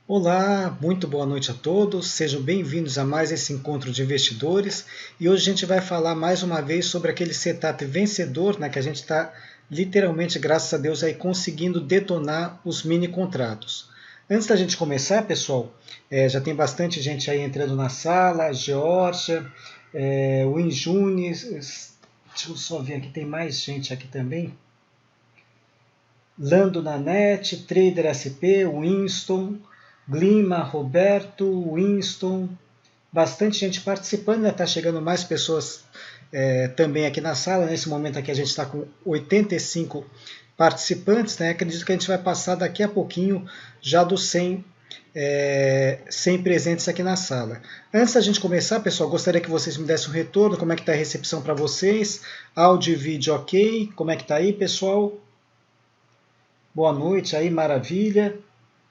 Olá, muito boa noite a todos, sejam bem-vindos a mais esse encontro de investidores e hoje a gente vai falar mais uma vez sobre aquele setup vencedor, né, que a gente está literalmente, graças a Deus, aí conseguindo detonar os mini contratos. Antes da gente começar, pessoal, já tem bastante gente aí entrando na sala, Georgia, o Injunes, deixa eu só ver aqui, tem mais gente aqui também. Lando Nanete, Trader SP, Winston, Glima, Roberto, Winston, bastante gente participando, está chegando mais pessoas também aqui na sala. Nesse momento aqui a gente está com 85 participantes, né? Acredito que a gente vai passar daqui a pouquinho já dos 100 presentes aqui na sala. Antes da gente começar, pessoal, gostaria que vocês me dessem um retorno, como é que está a recepção para vocês, áudio e vídeo ok, como é que está aí, pessoal? Boa noite aí, maravilha.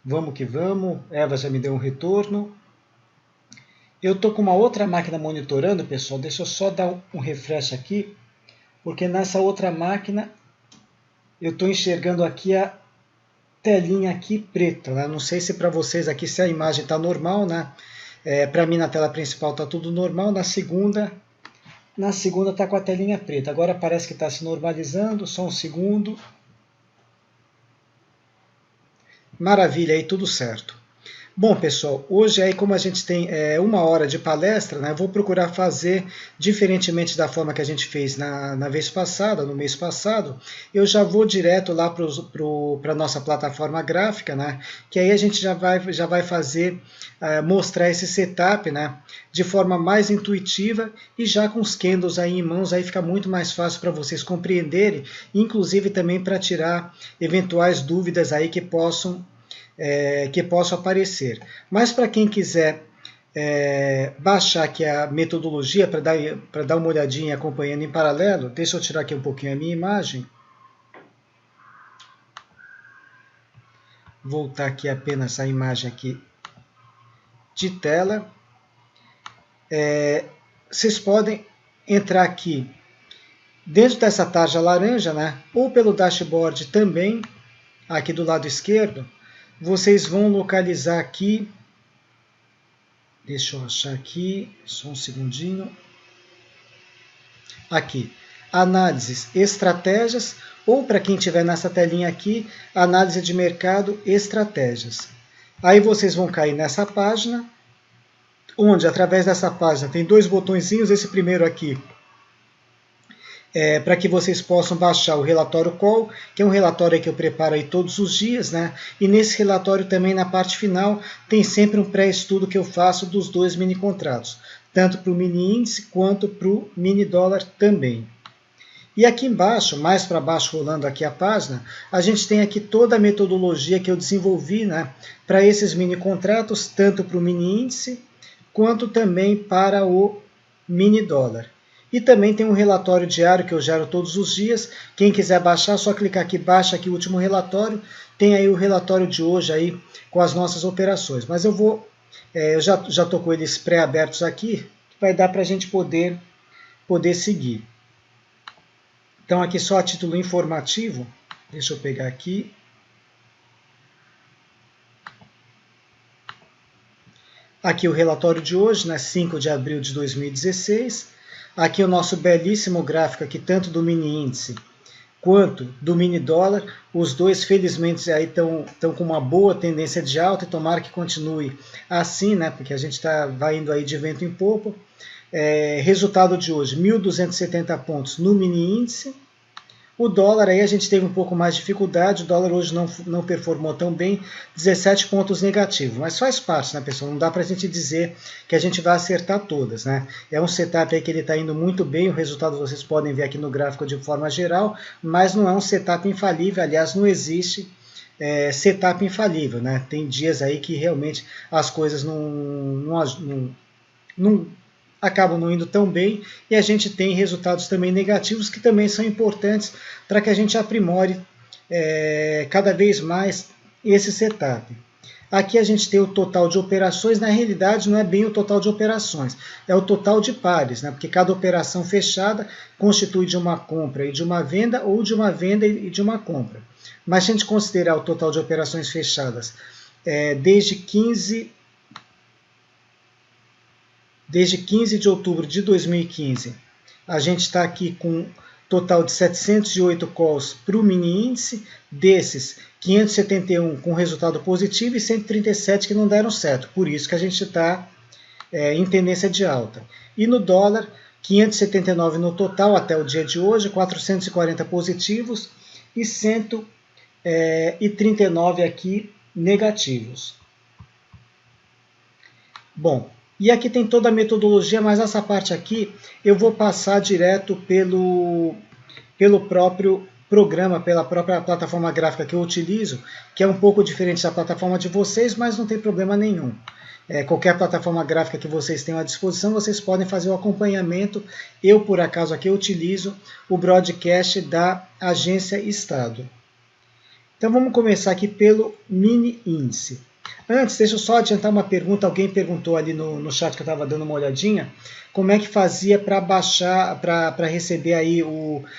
Vamos que vamos. Eva já me deu um retorno. Eu estou com uma outra máquina monitorando, pessoal. Deixa eu só dar um refresh aqui, porque nessa outra máquina eu estou enxergando aqui a telinha aqui preta, né? Não sei se para vocês aqui se a imagem está normal, né? Para mim na tela principal está tudo normal. Na segunda está com a telinha preta. Agora parece que está se normalizando. Só um segundo. Maravilha, aí tudo certo. Bom, pessoal, hoje aí como a gente tem uma hora de palestra, né, eu vou procurar fazer diferentemente da forma que a gente fez na vez passada, no mês passado. Eu já vou direto lá para a nossa plataforma gráfica, né, que aí a gente já vai fazer, mostrar esse setup, né, de forma mais intuitiva e já com os candles aí em mãos, aí fica muito mais fácil para vocês compreenderem, inclusive também para tirar eventuais dúvidas aí que possam aparecer. Mas para quem quiser baixar aqui a metodologia para dar uma olhadinha acompanhando em paralelo, deixa eu tirar aqui um pouquinho a minha imagem. Voltar aqui apenas a imagem aqui de tela. Vocês podem entrar aqui dentro dessa tarja laranja, né? Ou pelo dashboard também, aqui do lado esquerdo. Vocês vão localizar aqui, deixa eu achar aqui, só um segundinho, aqui, análises, estratégias, ou para quem estiver nessa telinha aqui, análise de mercado, estratégias. Aí vocês vão cair nessa página, onde através dessa página tem dois botõezinhos, esse primeiro aqui, para que vocês possam baixar o relatório Call, que é um relatório que eu preparo aí todos os dias, né? E nesse relatório também, na parte final, tem sempre um pré-estudo que eu faço dos dois mini contratos, tanto para o mini índice quanto para o mini dólar também. E aqui embaixo, mais para baixo, rolando aqui a página, a gente tem aqui toda a metodologia que eu desenvolvi, né, para esses mini contratos, tanto para o mini índice, quanto também para o mini dólar. E também tem um relatório diário que eu gero todos os dias. Quem quiser baixar, é só clicar aqui, baixa aqui o último relatório. Tem aí o relatório de hoje aí com as nossas operações. Mas eu já estou com eles pré-abertos aqui, vai dar para a gente poder seguir. Então aqui só a título informativo, deixa eu pegar aqui. Aqui o relatório de hoje, né, 5 de abril de 2016. Aqui o nosso belíssimo gráfico aqui, tanto do mini índice quanto do mini dólar. Os dois, felizmente, aí estão com uma boa tendência de alta e tomara que continue assim, né, porque a gente vai indo aí de vento em popa. Resultado de hoje, 1.270 pontos no mini índice. O dólar aí a gente teve um pouco mais de dificuldade, o dólar hoje não performou tão bem, 17 pontos negativos, mas faz parte, né, pessoal? Não dá para a gente dizer que a gente vai acertar todas, né? É um setup aí que ele está indo muito bem, o resultado vocês podem ver aqui no gráfico de forma geral, mas não é um setup infalível, aliás, não existe setup infalível, né? Tem dias aí que realmente as coisas não acabam não indo tão bem e a gente tem resultados também negativos que também são importantes para que a gente aprimore cada vez mais esse setup. Aqui a gente tem o total de operações, na realidade não é bem o total de operações, é o total de pares, né? Porque cada operação fechada constitui de uma compra e de uma venda ou de uma venda e de uma compra. Mas se a gente considerar o total de operações fechadas desde 15 de outubro de 2015, a gente está aqui com total de 708 calls para o mini índice, desses 571 com resultado positivo e 137 que não deram certo, por isso que a gente está em tendência de alta. E no dólar, 579 no total até o dia de hoje, 440 positivos e 139 aqui negativos. Bom, e aqui tem toda a metodologia, mas essa parte aqui eu vou passar direto pelo próprio programa, pela própria plataforma gráfica que eu utilizo, que é um pouco diferente da plataforma de vocês, mas não tem problema nenhum. Qualquer plataforma gráfica que vocês tenham à disposição, vocês podem fazer o acompanhamento. Eu, por acaso, aqui utilizo o broadcast da Agência Estado. Então vamos começar aqui pelo mini índice. Antes, deixa eu só adiantar uma pergunta. Alguém perguntou ali no chat que eu estava dando uma olhadinha, como é que fazia para baixar, para receber aí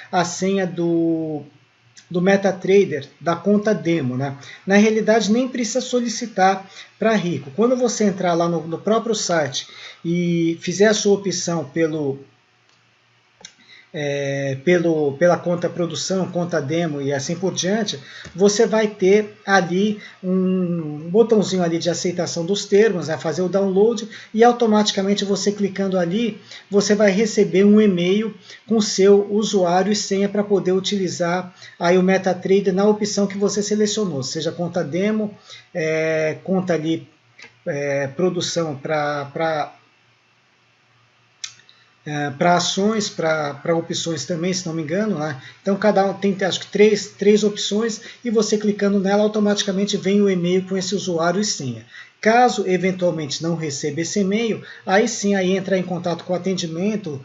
a senha do MetaTrader, da conta demo, né? Na realidade, nem precisa solicitar para Rico. Quando você entrar lá no próprio site e fizer a sua opção pela conta produção, conta demo e assim por diante, você vai ter ali um botãozinho ali de aceitação dos termos, fazer o download, e automaticamente você clicando ali, você vai receber um e-mail com seu usuário e senha para poder utilizar aí o MetaTrader na opção que você selecionou, seja conta demo, conta ali produção para ações, para opções também, se não me engano, né? Então cada um tem, acho que três opções, e você clicando nela automaticamente vem o e-mail com esse usuário e senha. Caso eventualmente não receba esse e-mail, aí sim aí entrar em contato com o atendimento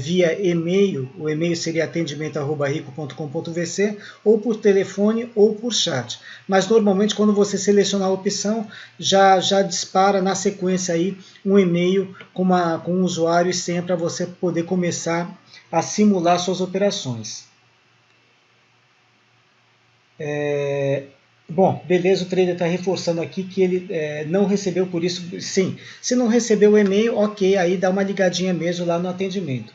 via e-mail. O e-mail seria atendimento@rico.com.vc, ou por telefone ou por chat. Mas normalmente quando você selecionar a opção, já dispara na sequência aí um e-mail com um usuário e senha para você poder começar a simular suas operações. Bom, beleza, o trader está reforçando aqui que ele não recebeu, por isso, sim. Se não recebeu o e-mail, ok, aí dá uma ligadinha mesmo lá no atendimento.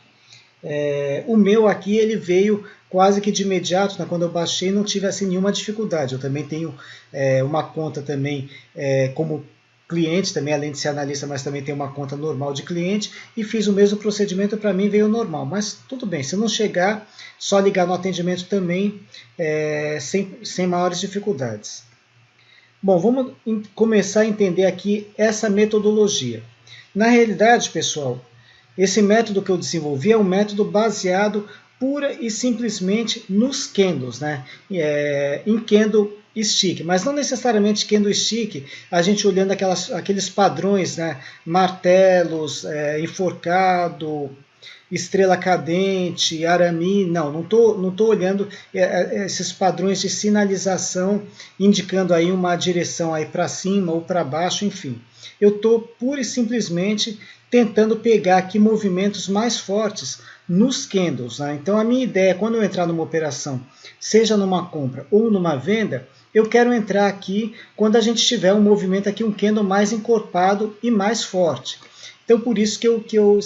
O meu aqui, ele veio quase que de imediato, né? Quando eu baixei não tive assim nenhuma dificuldade. Eu também tenho uma conta também como cliente, também além de ser analista, mas também tenho uma conta normal de cliente, e fiz o mesmo procedimento, para mim veio normal, mas tudo bem, se não chegar, só ligar no atendimento também, sem maiores dificuldades. Bom, vamos começar a entender aqui essa metodologia. Na realidade, pessoal, esse método que eu desenvolvi é um método baseado pura e simplesmente nos candles, né? Em candle stick, mas não necessariamente candlestick, a gente olhando aqueles padrões, né? Martelos, enforcado, estrela cadente, arame, não tô olhando esses padrões de sinalização indicando aí uma direção aí para cima ou para baixo, enfim. Eu estou pura e simplesmente tentando pegar aqui movimentos mais fortes nos candles, né? Então a minha ideia, quando eu entrar numa operação, seja numa compra ou numa venda, eu quero entrar aqui quando a gente tiver um movimento aqui, um candle mais encorpado e mais forte. Então por isso que eu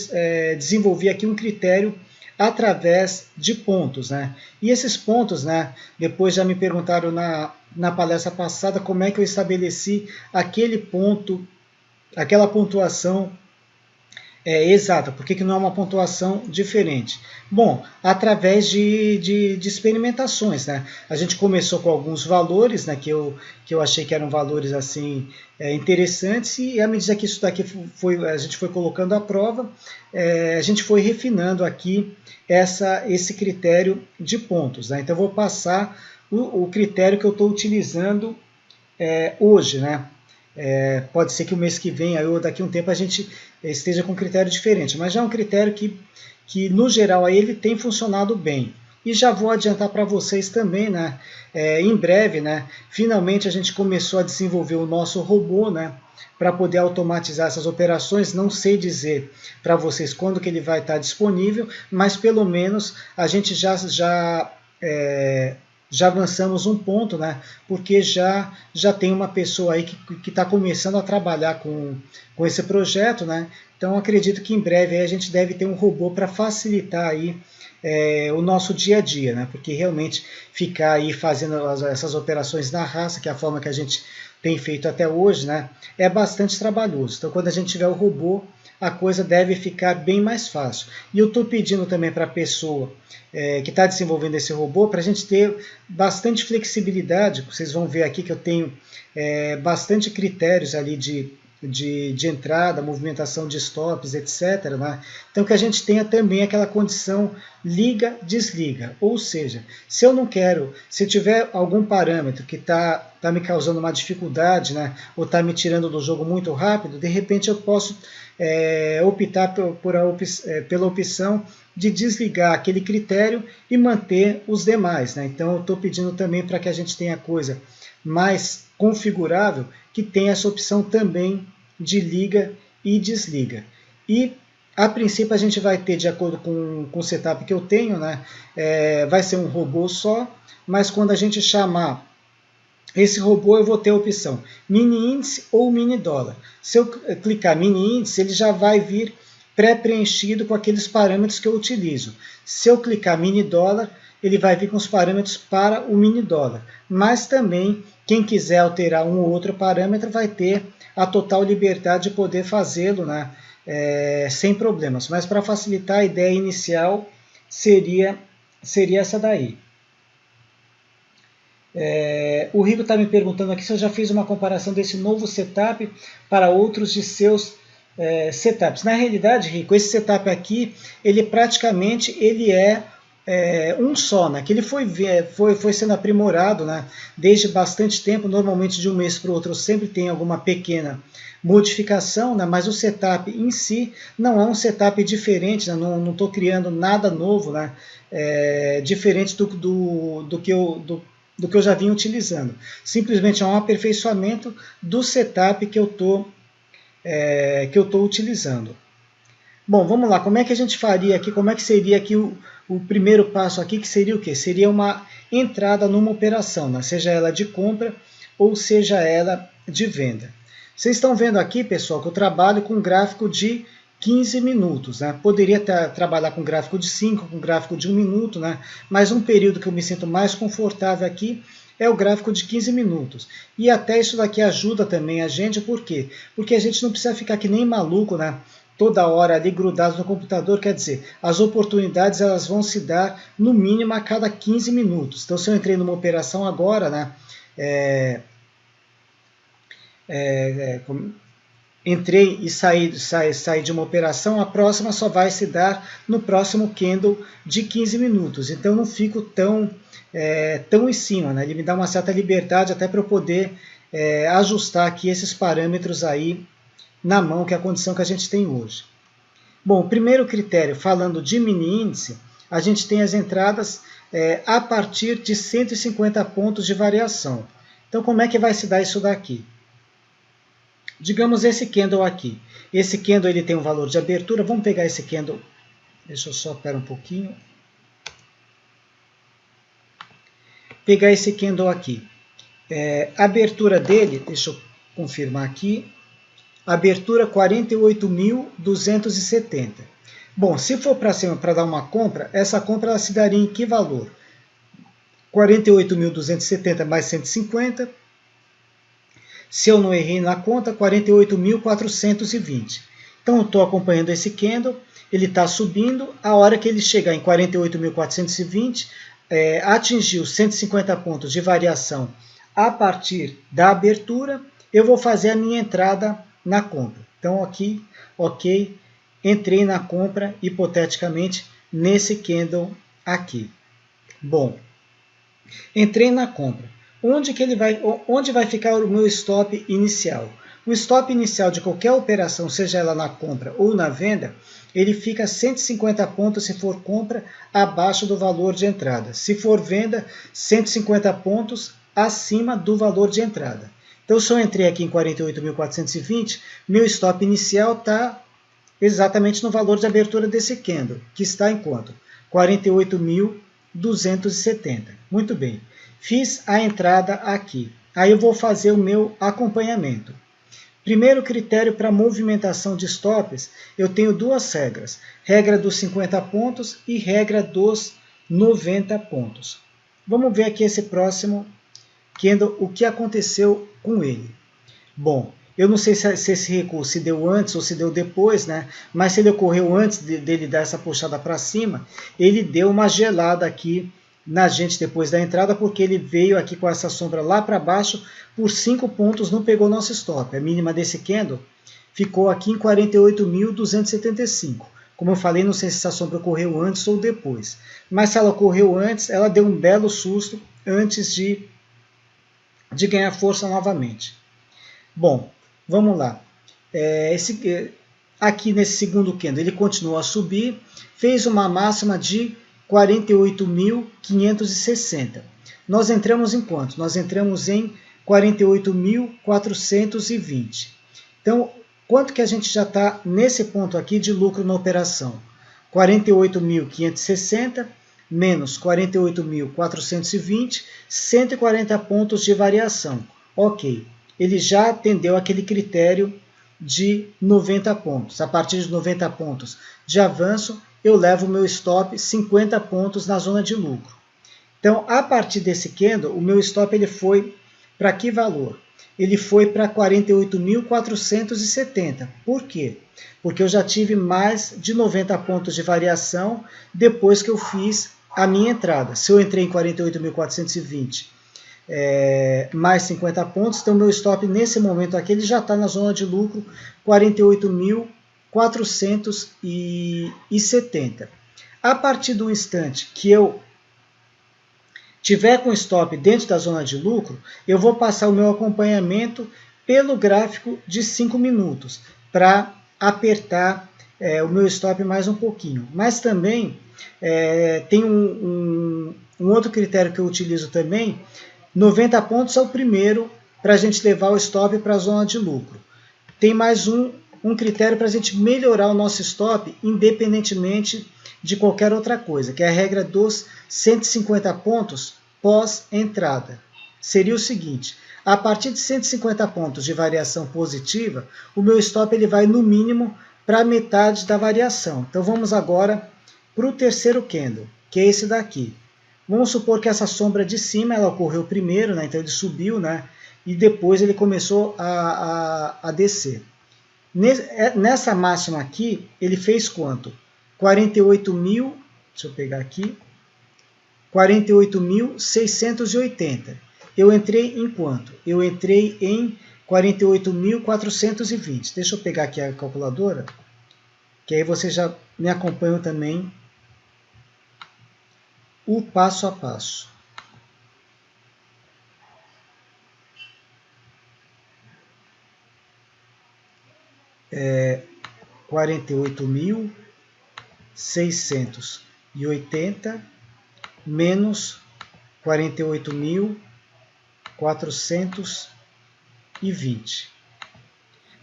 desenvolvi aqui um critério através de pontos, né? E esses pontos, né, depois já me perguntaram na palestra passada como é que eu estabeleci aquele ponto, aquela pontuação exata, por que não é uma pontuação diferente? Bom, através de experimentações, né? A gente começou com alguns valores, né, que eu achei que eram valores assim interessantes, e à medida que isso daqui a gente foi colocando à prova, a gente foi refinando aqui esse critério de pontos, né? Então eu vou passar o critério que eu estou utilizando hoje, né? Pode ser que o mês que vem ou daqui a um tempo a gente esteja com um critério diferente, mas já é um critério que no geral aí ele tem funcionado bem. E já vou adiantar para vocês também, né? Em breve, né? Finalmente a gente começou a desenvolver o nosso robô, né? Para poder automatizar essas operações. Não sei dizer para vocês quando que ele vai estar disponível, mas pelo menos a gente já já avançamos um ponto, né? Porque já tem uma pessoa aí que está começando a trabalhar com esse projeto, né? Então acredito que em breve aí a gente deve ter um robô para facilitar aí o nosso dia a dia, né? Porque realmente ficar aí fazendo essas operações na raça, que é a forma que a gente tem feito até hoje, né? É bastante trabalhoso. Então quando a gente tiver o robô, a coisa deve ficar bem mais fácil. E eu estou pedindo também para a pessoa que está desenvolvendo esse robô, para a gente ter bastante flexibilidade. Vocês vão ver aqui que eu tenho bastante critérios ali de entrada, movimentação de stops, etc. Né? Então que a gente tenha também aquela condição liga, desliga. Ou seja, se eu não quero, se tiver algum parâmetro que está me causando uma dificuldade, né, ou está me tirando do jogo muito rápido, de repente eu posso optar pela opção de desligar aquele critério e manter os demais. Né? Então eu estou pedindo também para que a gente tenha coisa mais configurável, que tenha essa opção também de liga e desliga. E a princípio a gente vai ter, de acordo com o setup que eu tenho, né, vai ser um robô só, mas quando a gente chamar esse robô eu vou ter a opção mini índice ou mini dólar. Se eu clicar mini índice, ele já vai vir pré-preenchido com aqueles parâmetros que eu utilizo. Se eu clicar mini dólar, ele vai vir com os parâmetros para o mini dólar. Mas também, quem quiser alterar um ou outro parâmetro vai ter a total liberdade de poder fazê-lo, né, sem problemas. Mas para facilitar, a ideia inicial seria essa daí. O Rico está me perguntando aqui se eu já fiz uma comparação desse novo setup para outros de seus setups. Na realidade, Rico, esse setup aqui, ele praticamente um só, né? Que ele foi sendo aprimorado, né? Desde bastante tempo, normalmente de um mês para o outro sempre tem alguma pequena modificação, né? Mas o setup em si não é um setup diferente, né? Não estou criando nada novo, né? Diferente do que eu já vinha utilizando. Simplesmente é um aperfeiçoamento do setup que eu estou utilizando. Bom, vamos lá, como é que a gente faria aqui, como é que seria aqui o primeiro passo aqui, que seria o quê? Seria uma entrada numa operação, né? Seja ela de compra ou seja ela de venda. Vocês estão vendo aqui, pessoal, que eu trabalho com gráfico de 15 minutos. Né? Poderia trabalhar com gráfico de 5, com gráfico de 1 minuto, né? Mas um período que eu me sinto mais confortável aqui é o gráfico de 15 minutos. E até isso daqui ajuda também a gente, por quê? Porque a gente não precisa ficar que nem maluco, né? Toda hora ali grudado no computador, quer dizer, as oportunidades elas vão se dar no mínimo a cada 15 minutos. Então se eu entrei numa operação agora, né? Entrei e saí de uma operação, a próxima só vai se dar no próximo candle de 15 minutos. Então eu não fico tão em cima, né? Ele me dá uma certa liberdade até para eu poder ajustar aqui esses parâmetros aí na mão, que é a condição que a gente tem hoje. Bom, o primeiro critério, falando de mini índice, a gente tem as entradas a partir de 150 pontos de variação. Então como é que vai se dar isso daqui? Digamos esse candle aqui. Esse candle ele tem um valor de abertura. Vamos pegar esse candle. Deixa eu só esperar um pouquinho. Pegar esse candle aqui. A abertura dele, deixa eu confirmar aqui. Abertura 48.270. Bom, se for para cima para dar uma compra, essa compra ela se daria em que valor? 48.270 mais 150. Se eu não errei na conta, 48.420. Então eu estou acompanhando esse candle, ele está subindo, a hora que ele chegar em 48.420, atingiu 150 pontos de variação a partir da abertura, eu vou fazer a minha entrada na compra. Então aqui, ok, entrei na compra hipoteticamente nesse candle aqui. Bom, entrei na compra. Onde vai ficar o meu stop inicial? O stop inicial de qualquer operação, seja ela na compra ou na venda, ele fica 150 pontos se for compra abaixo do valor de entrada. Se for venda, 150 pontos acima do valor de entrada. Então, se eu entrei aqui em 48.420, meu stop inicial está exatamente no valor de abertura desse candle, que está em quanto? 48.270. Muito bem. Fiz a entrada aqui. Aí eu vou fazer o meu acompanhamento. Primeiro critério para movimentação de stops, eu tenho duas regras. Regra dos 50 pontos e regra dos 90 pontos. Vamos ver aqui esse próximo candle, o que aconteceu com ele. Bom, eu não sei se esse recuo se deu antes ou se deu depois, né? Mas se ele ocorreu antes dele dar essa puxada para cima, ele deu uma gelada aqui na gente depois da entrada, porque ele veio aqui com essa sombra lá para baixo, por 5 pontos não pegou nosso stop. A mínima desse candle ficou aqui em 48.275. Como eu falei, não sei se essa sombra ocorreu antes ou depois. Mas se ela ocorreu antes, ela deu um belo susto antes de ganhar força novamente. Bom, vamos lá. Aqui nesse segundo candle, ele continuou a subir, fez uma máxima de 48.560. Nós entramos em quanto? Nós entramos em 48.420. Então, quanto que a gente já está nesse ponto aqui de lucro na operação? 48.560 menos 48.420, 140 pontos de variação. Ok, ele já atendeu aquele critério de 90 pontos. A partir de 90 pontos de avanço, eu levo o meu stop 50 pontos na zona de lucro. Então, a partir desse candle, o meu stop ele foi para que valor? Ele foi para 48.470. Por quê? Porque eu já tive mais de 90 pontos de variação depois que eu fiz a minha entrada. Se eu entrei em 48.420 mais 50 pontos, então meu stop nesse momento aqui ele já está na zona de lucro 48.470. A partir do instante que eu tiver com stop dentro da zona de lucro, eu vou passar o meu acompanhamento pelo gráfico de 5 minutos para apertar o meu stop mais um pouquinho. Mas também tem um outro critério que eu utilizo também. 90 pontos é o primeiro para a gente levar o stop para a zona de lucro. Tem mais um critério para a gente melhorar o nosso stop independentemente de qualquer outra coisa, que é a regra dos 150 pontos pós-entrada. Seria o seguinte, a partir de 150 pontos de variação positiva, o meu stop ele vai no mínimo para metade da variação. Então vamos agora para o terceiro candle, que é esse daqui. Vamos supor que essa sombra de cima ela ocorreu primeiro, né? Então ele subiu, né? E depois ele começou a descer. Nessa máxima aqui, ele fez quanto? 48.000, deixa eu pegar aqui, 48.680. Eu entrei em quanto? Eu entrei em 48.420. Deixa eu pegar aqui a calculadora, que aí vocês já me acompanham também o passo a passo. É 48.680 menos 48.420.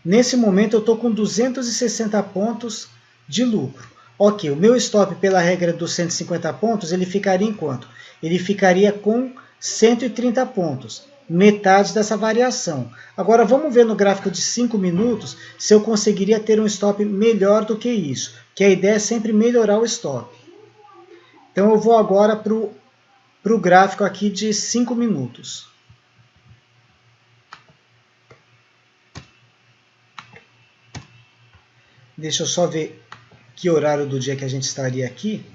Nesse momento eu estou com 260 pontos de lucro. Ok, o meu stop pela regra dos 150 pontos, ele ficaria em quanto? Ele ficaria com 130 pontos, metade dessa variação. Agora vamos ver no gráfico de 5 minutos se eu conseguiria ter um stop melhor do que isso, que a ideia é sempre melhorar o stop. Então eu vou agora para o gráfico aqui de 5 minutos. Deixa eu só ver que horário do dia que a gente estaria aqui.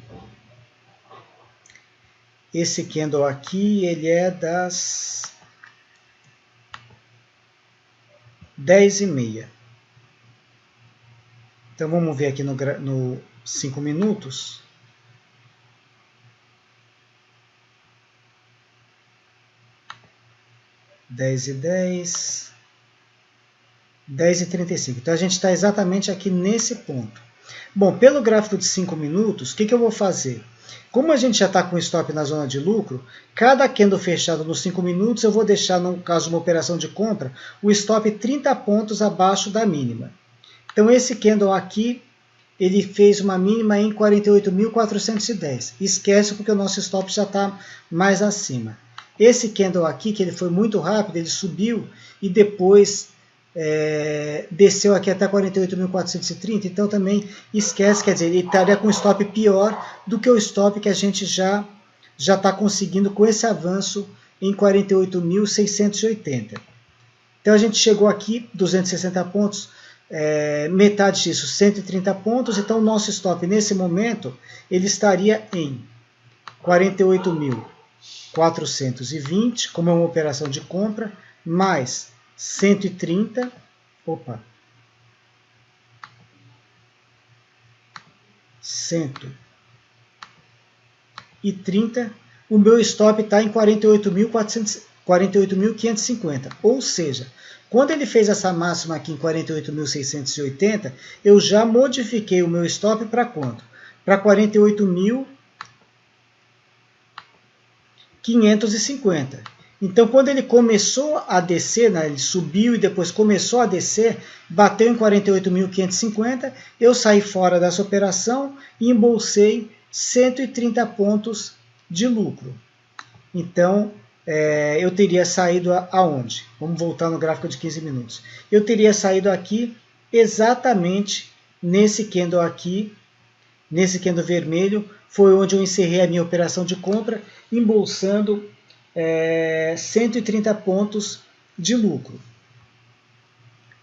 Esse candle aqui, ele é das 10h30. Então vamos ver aqui no 5 minutos. Dez e 10, 10h35. Então a gente está exatamente aqui nesse ponto. Bom, pelo gráfico de 5 minutos, o que eu vou fazer? Como a gente já está com stop na zona de lucro, cada candle fechado nos 5 minutos, eu vou deixar, no caso de uma operação de compra, o stop 30 pontos abaixo da mínima. Então esse candle aqui, ele fez uma mínima em 48.410. Esquece porque o nosso stop já está mais acima. Esse candle aqui, que ele foi muito rápido, ele subiu e depois desceu aqui até 48.430, então também esquece, quer dizer, ele estaria com um stop pior do que o stop que a gente já está conseguindo com esse avanço em 48.680. Então a gente chegou aqui, 260 pontos, metade disso, 130 pontos, então o nosso stop nesse momento, ele estaria em 48.420, como é uma operação de compra, mais 130, 130, o meu stop está em 48.550, ou seja, quando ele fez essa máxima aqui em 48.680, eu já modifiquei o meu stop para quanto? Para 48.550. Então, quando ele começou a descer, né, ele subiu e depois começou a descer, bateu em 48.550, eu saí fora dessa operação e embolsei 130 pontos de lucro. Então, eu teria saído aonde? Vamos voltar no gráfico de 15 minutos. Eu teria saído aqui exatamente nesse candle aqui, nesse candle vermelho, foi onde eu encerrei a minha operação de compra, embolsando 130 pontos de lucro.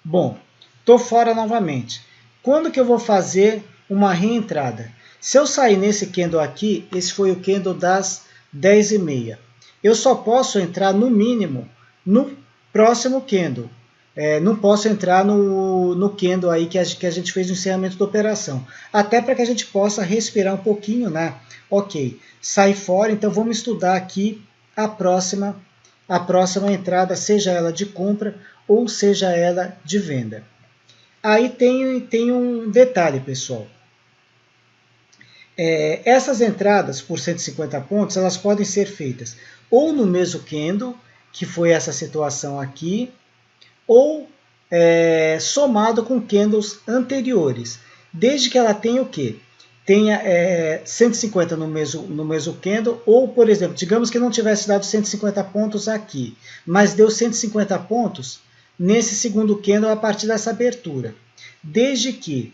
Bom, estou fora novamente. Quando que eu vou fazer uma reentrada? Se eu sair nesse candle aqui, esse foi o candle das 10h30. Eu só posso entrar no mínimo no próximo candle. Não posso entrar no candle aí que a gente fez no encerramento da operação. Até para que a gente possa respirar um pouquinho, né? Ok, sai fora, então vamos estudar aqui a próxima entrada, seja ela de compra ou seja ela de venda. Aí tem um detalhe, pessoal. Essas entradas por 150 pontos, elas podem ser feitas ou no mesmo candle, que foi essa situação aqui, ou somado com candles anteriores, desde que ela tenha o quê? Tenha 150 no mesmo candle, ou, por exemplo, digamos que não tivesse dado 150 pontos aqui, mas deu 150 pontos nesse segundo candle a partir dessa abertura. Desde que,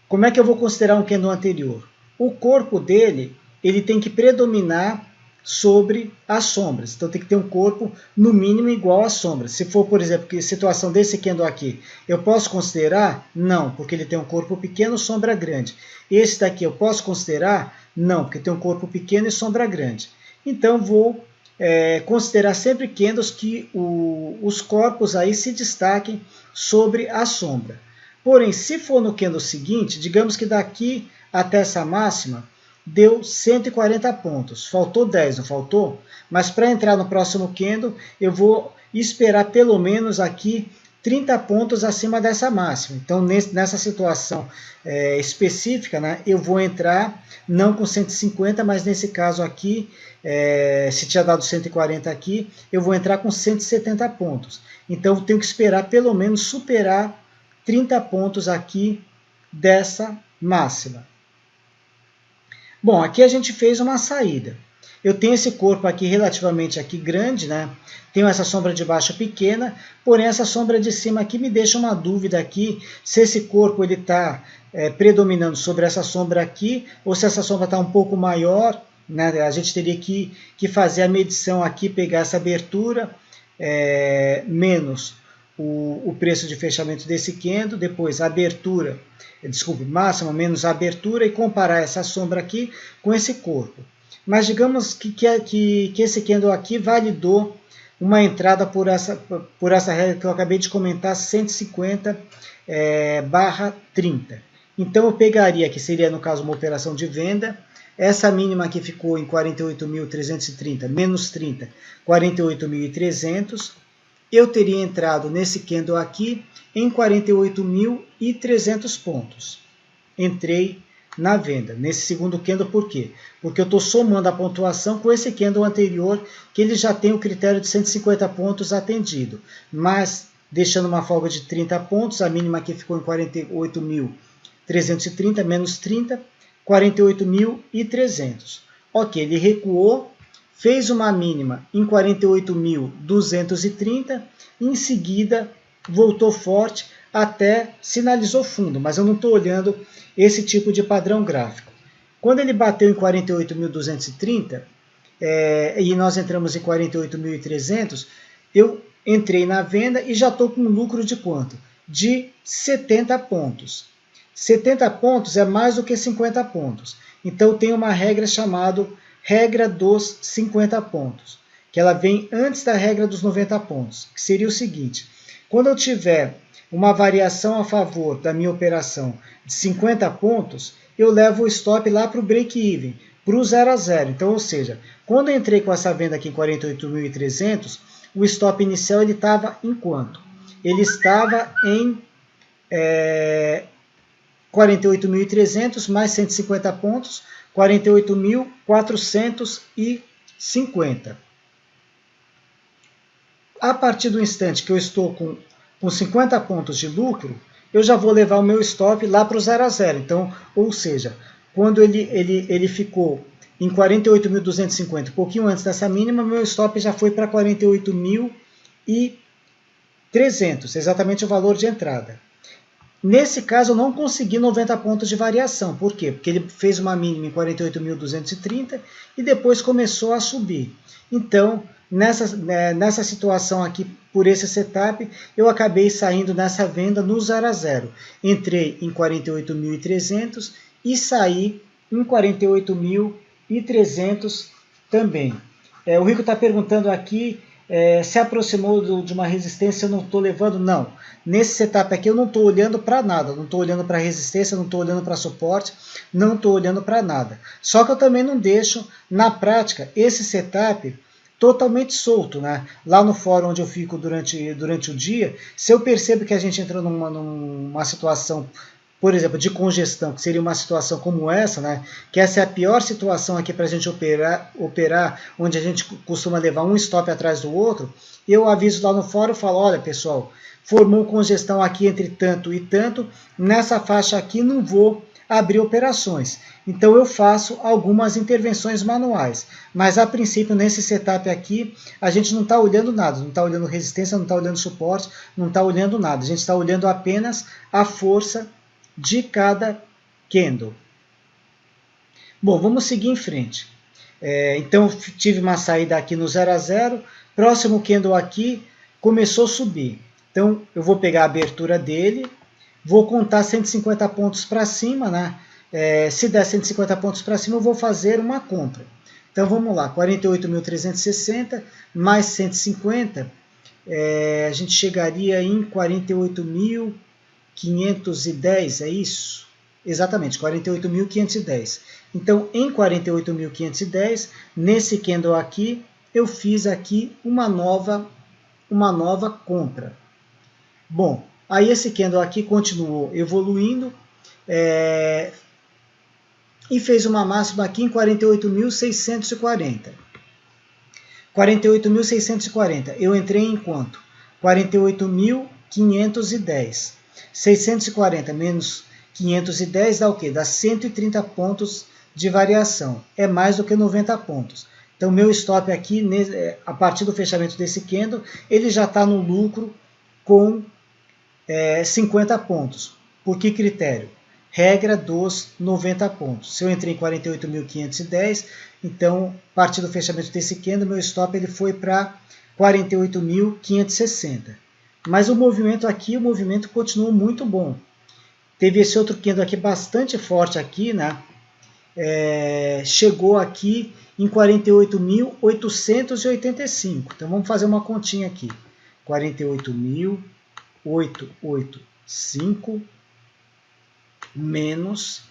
como é que eu vou considerar um candle anterior? O corpo dele, ele tem que predominar sobre as sombras. Então tem que ter um corpo no mínimo igual às sombras. Se for, por exemplo, a situação desse candle aqui, eu posso considerar? Não, porque ele tem um corpo pequeno, sombra grande. Esse daqui eu posso considerar? Não, porque tem um corpo pequeno e sombra grande. Então vou considerar sempre candles que os corpos aí se destaquem sobre a sombra. Porém, se for no candle seguinte, digamos que daqui até essa máxima, deu 140 pontos. Faltou 10, não faltou? Mas para entrar no próximo candle, eu vou esperar pelo menos aqui 30 pontos acima dessa máxima. Então, nessa situação específica, né, eu vou entrar não com 150, mas nesse caso aqui, se tinha dado 140 aqui, eu vou entrar com 170 pontos. Então, eu tenho que esperar pelo menos superar 30 pontos aqui dessa máxima. Bom, aqui a gente fez uma saída. Eu tenho esse corpo aqui relativamente aqui grande, né? Tenho essa sombra de baixo pequena, porém essa sombra de cima aqui me deixa uma dúvida aqui, se esse corpo ele está predominando sobre essa sombra aqui, ou se essa sombra está um pouco maior, né? A gente teria que fazer a medição aqui, pegar essa abertura, menos o preço de fechamento desse candle, depois a abertura, máxima menos a abertura, e comparar essa sombra aqui com esse corpo. Mas digamos que esse candle aqui validou uma entrada por essa regra que eu acabei de comentar, 150/30. Então eu pegaria, que seria no caso uma operação de venda, essa mínima aqui ficou em 48.330, menos 30, 48.300. Eu teria entrado nesse candle aqui em 48.300 pontos. Entrei na venda, nesse segundo candle, por quê? Porque eu estou somando a pontuação com esse candle anterior, que ele já tem o critério de 150 pontos atendido, mas deixando uma folga de 30 pontos, a mínima aqui ficou em 48.330, menos 30, 48.300. Ok, ele recuou, fez uma mínima em 48.230, em seguida voltou forte até sinalizou fundo, mas eu não estou olhando esse tipo de padrão gráfico. Quando ele bateu em 48.230, e nós entramos em 48.300, eu entrei na venda e já estou com um lucro de quanto? De 70 pontos. 70 pontos é mais do que 50 pontos. Então tem uma regra chamada regra dos 50 pontos, que ela vem antes da regra dos 90 pontos, que seria o seguinte: quando eu tiver uma variação a favor da minha operação de 50 pontos, eu levo o stop lá para o break-even, para o 0 a 0. Então, ou seja, quando eu entrei com essa venda aqui em 48.300, o stop inicial ele estava em quanto? Ele estava em 48.300 mais 150 pontos, 48.450. A partir do instante que eu estou com 50 pontos de lucro, eu já vou levar o meu stop lá para o 0 a 0. Então, ou seja, quando ele ficou em 48.250, um pouquinho antes dessa mínima, meu stop já foi para 48.300, exatamente o valor de entrada. Nesse caso, eu não consegui 90 pontos de variação. Por quê? Porque ele fez uma mínima em 48.230 e depois começou a subir. Então, nessa situação aqui, por esse setup, eu acabei saindo nessa venda no 0 a 0. Entrei em 48.300 e saí em 48.300 também. O Rico está perguntando aqui, se aproximou de uma resistência, eu não estou levando? Não. Nesse setup aqui eu não estou olhando para nada, não estou olhando para resistência, não estou olhando para suporte, não estou olhando para nada. Só que eu também não deixo, na prática, esse setup totalmente solto, né? Lá no fórum onde eu fico durante o dia, se eu percebo que a gente entrou numa situação, por exemplo, de congestão, que seria uma situação como essa, né? Que essa é a pior situação aqui para a gente operar, onde a gente costuma levar um stop atrás do outro, eu aviso lá no fórum e falo, olha pessoal, formou congestão aqui entre tanto e tanto, nessa faixa aqui não vou abrir operações. Então eu faço algumas intervenções manuais, mas a princípio nesse setup aqui a gente não está olhando nada, não está olhando resistência, não está olhando suporte, não está olhando nada, a gente está olhando apenas a força de cada candle. Bom, vamos seguir em frente. Então tive uma saída aqui no 0 a 0, próximo candle aqui começou a subir. Então eu vou pegar a abertura dele, vou contar 150 pontos para cima, né? Se der 150 pontos para cima, eu vou fazer uma compra. Então vamos lá, 48.360 mais 150, a gente chegaria em 48.510, é isso? Exatamente, 48.510. Então, em 48.510, nesse candle aqui, eu fiz aqui uma nova compra. Bom, aí esse candle aqui continuou evoluindo e fez uma máxima aqui em 48.640. 48.640. Eu entrei em quanto? 48.510. 640 menos 510 dá o quê? Dá 130 pontos de variação. É mais do que 90 pontos. Então, meu stop aqui, a partir do fechamento desse candle, ele já está no lucro com 50 pontos. Por que critério? Regra dos 90 pontos. Se eu entrei em 48.510, então, a partir do fechamento desse candle, meu stop ele foi para 48.560. Mas o movimento aqui, o movimento continuou muito bom. Teve esse outro candle aqui bastante forte aqui, né? Chegou aqui em 48.885. Então vamos fazer uma continha aqui. 48.885 menos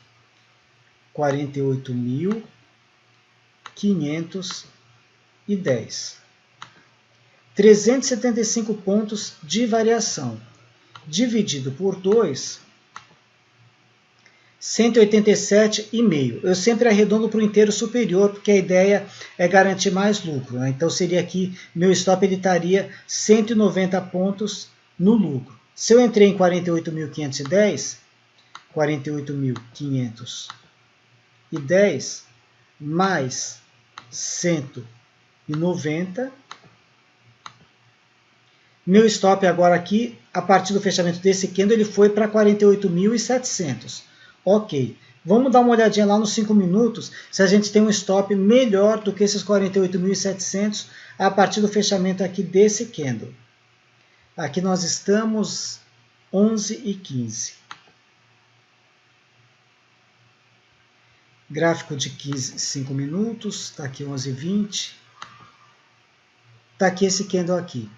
48.510. 375 pontos de variação. Dividido por 2, 187,5. Eu sempre arredondo para o inteiro superior, porque a ideia é garantir mais lucro, né? Então seria aqui, meu stop ele estaria 190 pontos no lucro. Se eu entrei em 48.510, 48.510 mais 190 1.990. Meu stop agora aqui, a partir do fechamento desse candle, ele foi para 48.700. Ok. Vamos dar uma olhadinha lá nos 5 minutos, se a gente tem um stop melhor do que esses 48.700 a partir do fechamento aqui desse candle. Aqui nós estamos 11h15. Gráfico de 5 minutos, está aqui 11h20. Está aqui esse candle aqui.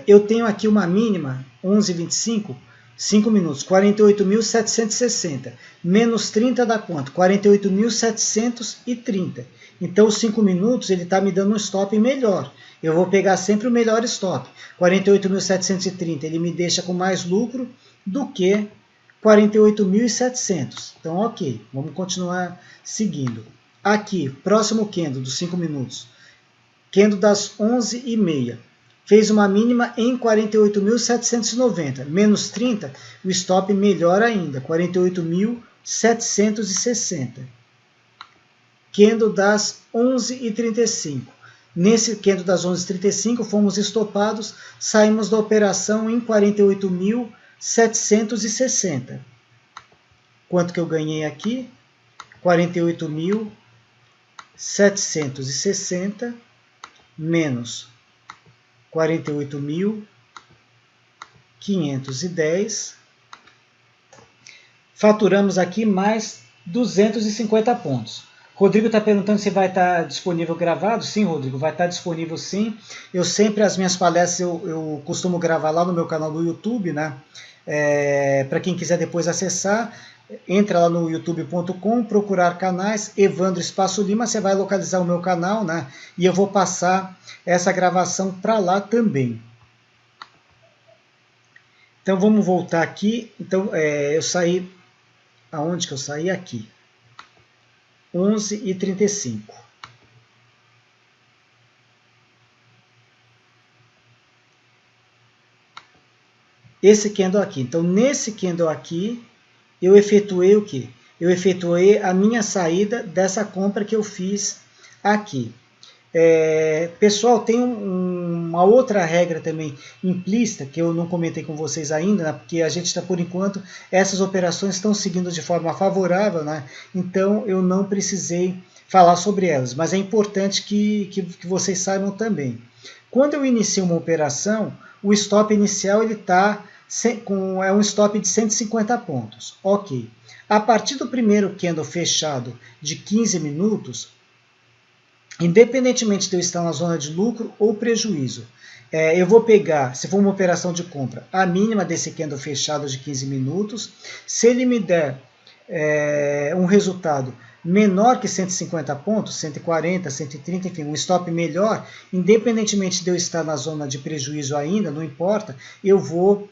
Eu tenho aqui uma mínima, 11h25, 5 minutos, 48.760. Menos 30 dá quanto? 48.730. Então, os 5 minutos ele está me dando um stop melhor. Eu vou pegar sempre o melhor stop. 48.730 ele me deixa com mais lucro do que 48.700. Então, ok. Vamos continuar seguindo. Aqui, próximo candle dos 5 minutos. Candle das 11h30. Fez uma mínima em 48.790. Menos 30, o stop melhor ainda. 48.760. Candle das 11h35. Nesse candle das 11h35, fomos estopados. Saímos da operação em 48.760. Quanto que eu ganhei aqui? 48.760 menos 48.510. Faturamos aqui mais 250 pontos. Rodrigo está perguntando se vai estar disponível gravado. Sim, Rodrigo, vai estar disponível sim. Eu sempre, as minhas palestras, eu costumo gravar lá no meu canal do YouTube, né? Para quem quiser depois acessar, entra lá no youtube.com, procurar canais, Evandro Espaço Lima, você vai localizar o meu canal, né? E eu vou passar essa gravação para lá também. Então vamos voltar aqui. Então eu saí, aonde que eu saí? Aqui. 11h35. Esse candle aqui. Então nesse candle aqui, eu efetuei o quê? Eu efetuei a minha saída dessa compra que eu fiz aqui. Pessoal, tem uma outra regra também implícita, que eu não comentei com vocês ainda, né, porque a gente está, por enquanto, essas operações estão seguindo de forma favorável, né, então eu não precisei falar sobre elas, mas é importante que vocês saibam também. Quando eu inicio uma operação, o stop inicial ele está é um stop de 150 pontos. Ok. A partir do primeiro candle fechado de 15 minutos, independentemente de eu estar na zona de lucro ou prejuízo, eu vou pegar, se for uma operação de compra, a mínima desse candle fechado de 15 minutos. Se ele me der um resultado menor que 150 pontos, 140, 130, enfim, um stop melhor, independentemente de eu estar na zona de prejuízo ainda, não importa, eu vou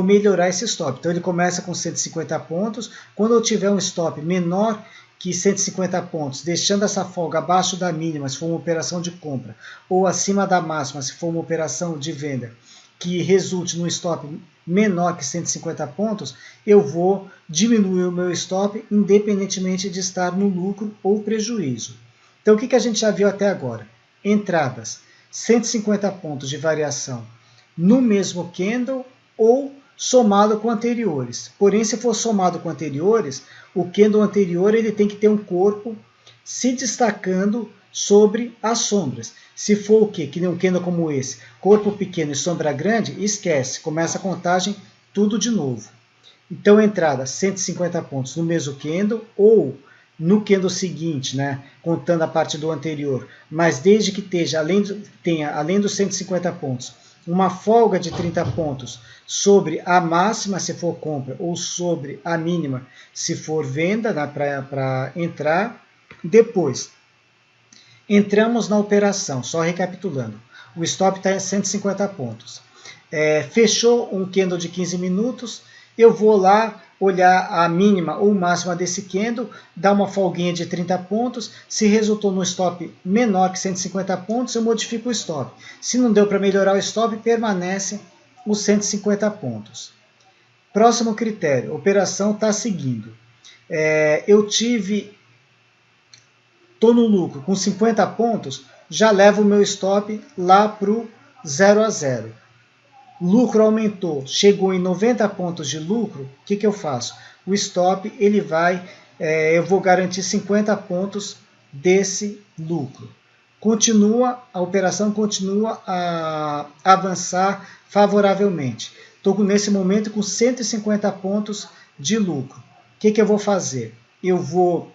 melhorar esse stop. Então ele começa com 150 pontos, quando eu tiver um stop menor que 150 pontos, deixando essa folga abaixo da mínima, se for uma operação de compra, ou acima da máxima, se for uma operação de venda, que resulte num stop menor que 150 pontos, eu vou diminuir o meu stop, independentemente de estar no lucro ou prejuízo. Então, o que a gente já viu até agora? Entradas, 150 pontos de variação no mesmo candle ou somado com anteriores. Porém, se for somado com anteriores, o candle anterior ele tem que ter um corpo se destacando sobre as sombras. Se for o quê? Que nem um candle como esse, corpo pequeno e sombra grande, esquece, começa a contagem tudo de novo. Então, entrada 150 pontos no mesmo candle ou no candle seguinte, né, contando a parte do anterior, mas desde que tenha além dos 150 pontos, uma folga de 30 pontos sobre a máxima, se for compra, ou sobre a mínima, se for venda, né, para entrar. Depois, entramos na operação, só recapitulando. O stop está em 150 pontos. Fechou um candle de 15 minutos, eu vou lá olhar a mínima ou máxima desse candle, dar uma folguinha de 30 pontos, se resultou no stop menor que 150 pontos, eu modifico o stop. Se não deu para melhorar o stop, permanece os 150 pontos. Próximo critério, a operação está seguindo. Estou no lucro com 50 pontos, já levo o meu stop lá para o 0 a 0. Lucro aumentou, chegou em 90 pontos de lucro, o que eu faço? O stop, ele vai, eu vou garantir 50 pontos desse lucro. A operação continua a avançar favoravelmente. Estou nesse momento com 150 pontos de lucro. O que eu vou fazer? Eu vou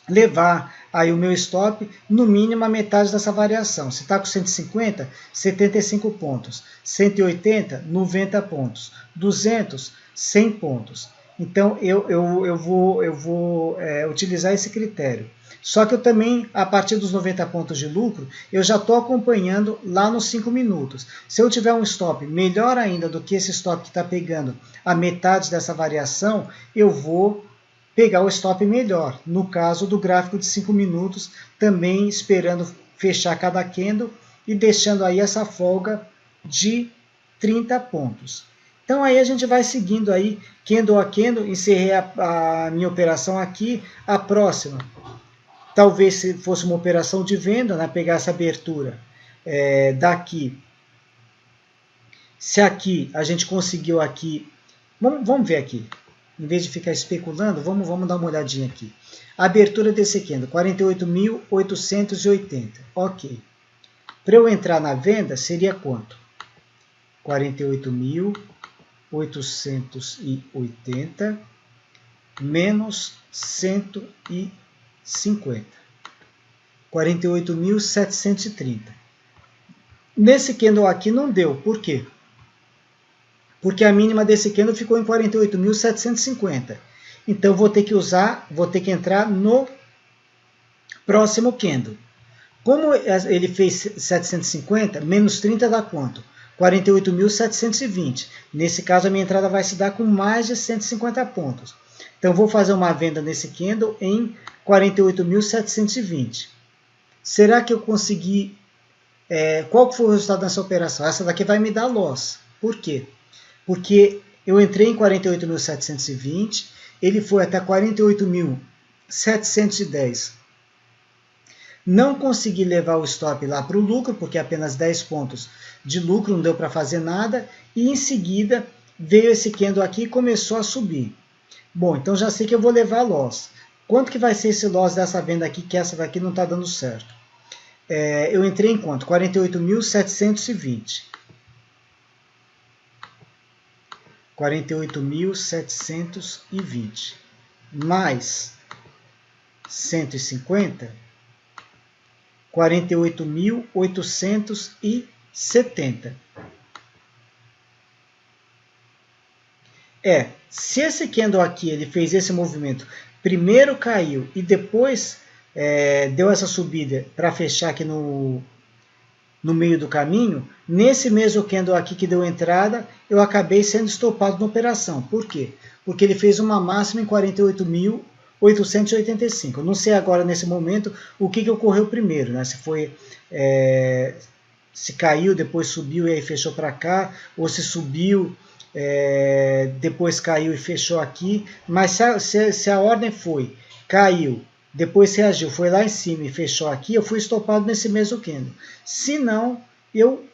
levar aí o meu stop no mínimo a metade dessa variação. Se está com 150, 75 pontos. 180, 90 pontos. 200, 100 pontos. Então eu vou utilizar esse critério. Só que eu também, a partir dos 90 pontos de lucro, eu já estou acompanhando lá nos 5 minutos. Se eu tiver um stop melhor ainda do que esse stop que está pegando a metade dessa variação, eu vou pegar o stop melhor. No caso do gráfico de 5 minutos, também esperando fechar cada candle e deixando aí essa folga de 30 pontos. Então aí a gente vai seguindo aí, candle a candle, encerrei a minha operação aqui, a próxima. Talvez se fosse uma operação de venda, né, pegar essa abertura daqui. Se aqui a gente conseguiu aqui, vamos ver aqui. Em vez de ficar especulando, vamos dar uma olhadinha aqui. A abertura desse candle, 48.880. Ok. Para eu entrar na venda, seria quanto? 48.880 menos 150. 48.730. Nesse candle aqui não deu. Por quê? Porque a mínima desse candle ficou em 48.750. Então vou ter que entrar no próximo candle. Como ele fez 750, menos 30 dá quanto? 48.720. Nesse caso a minha entrada vai se dar com mais de 150 pontos. Então vou fazer uma venda nesse candle em 48.720. Será que eu consegui? Qual foi o resultado dessa operação? Essa daqui vai me dar loss. Por quê? Porque eu entrei em 48.720, ele foi até 48.710. Não consegui levar o stop lá para o lucro, porque apenas 10 pontos de lucro, não deu para fazer nada. E em seguida veio esse candle aqui e começou a subir. Bom, então já sei que eu vou levar loss. Quanto que vai ser esse loss dessa venda aqui, que essa daqui não está dando certo? Eu entrei em quanto? 48.720. 48.720 mais 150, 48.870. Se esse candle aqui ele fez esse movimento, primeiro caiu e depois deu essa subida para fechar aqui no meio do caminho, nesse mesmo candle aqui que deu entrada, eu acabei sendo estopado na operação. Por quê? Porque ele fez uma máxima em 48.885. Eu não sei agora, nesse momento, o que ocorreu primeiro, né? Se foi... se caiu, depois subiu e aí fechou para cá, ou se subiu, depois caiu e fechou aqui. Mas se a ordem foi, caiu, depois reagiu, foi lá em cima e fechou aqui, eu fui estopado nesse mesmo candle. Se não, eu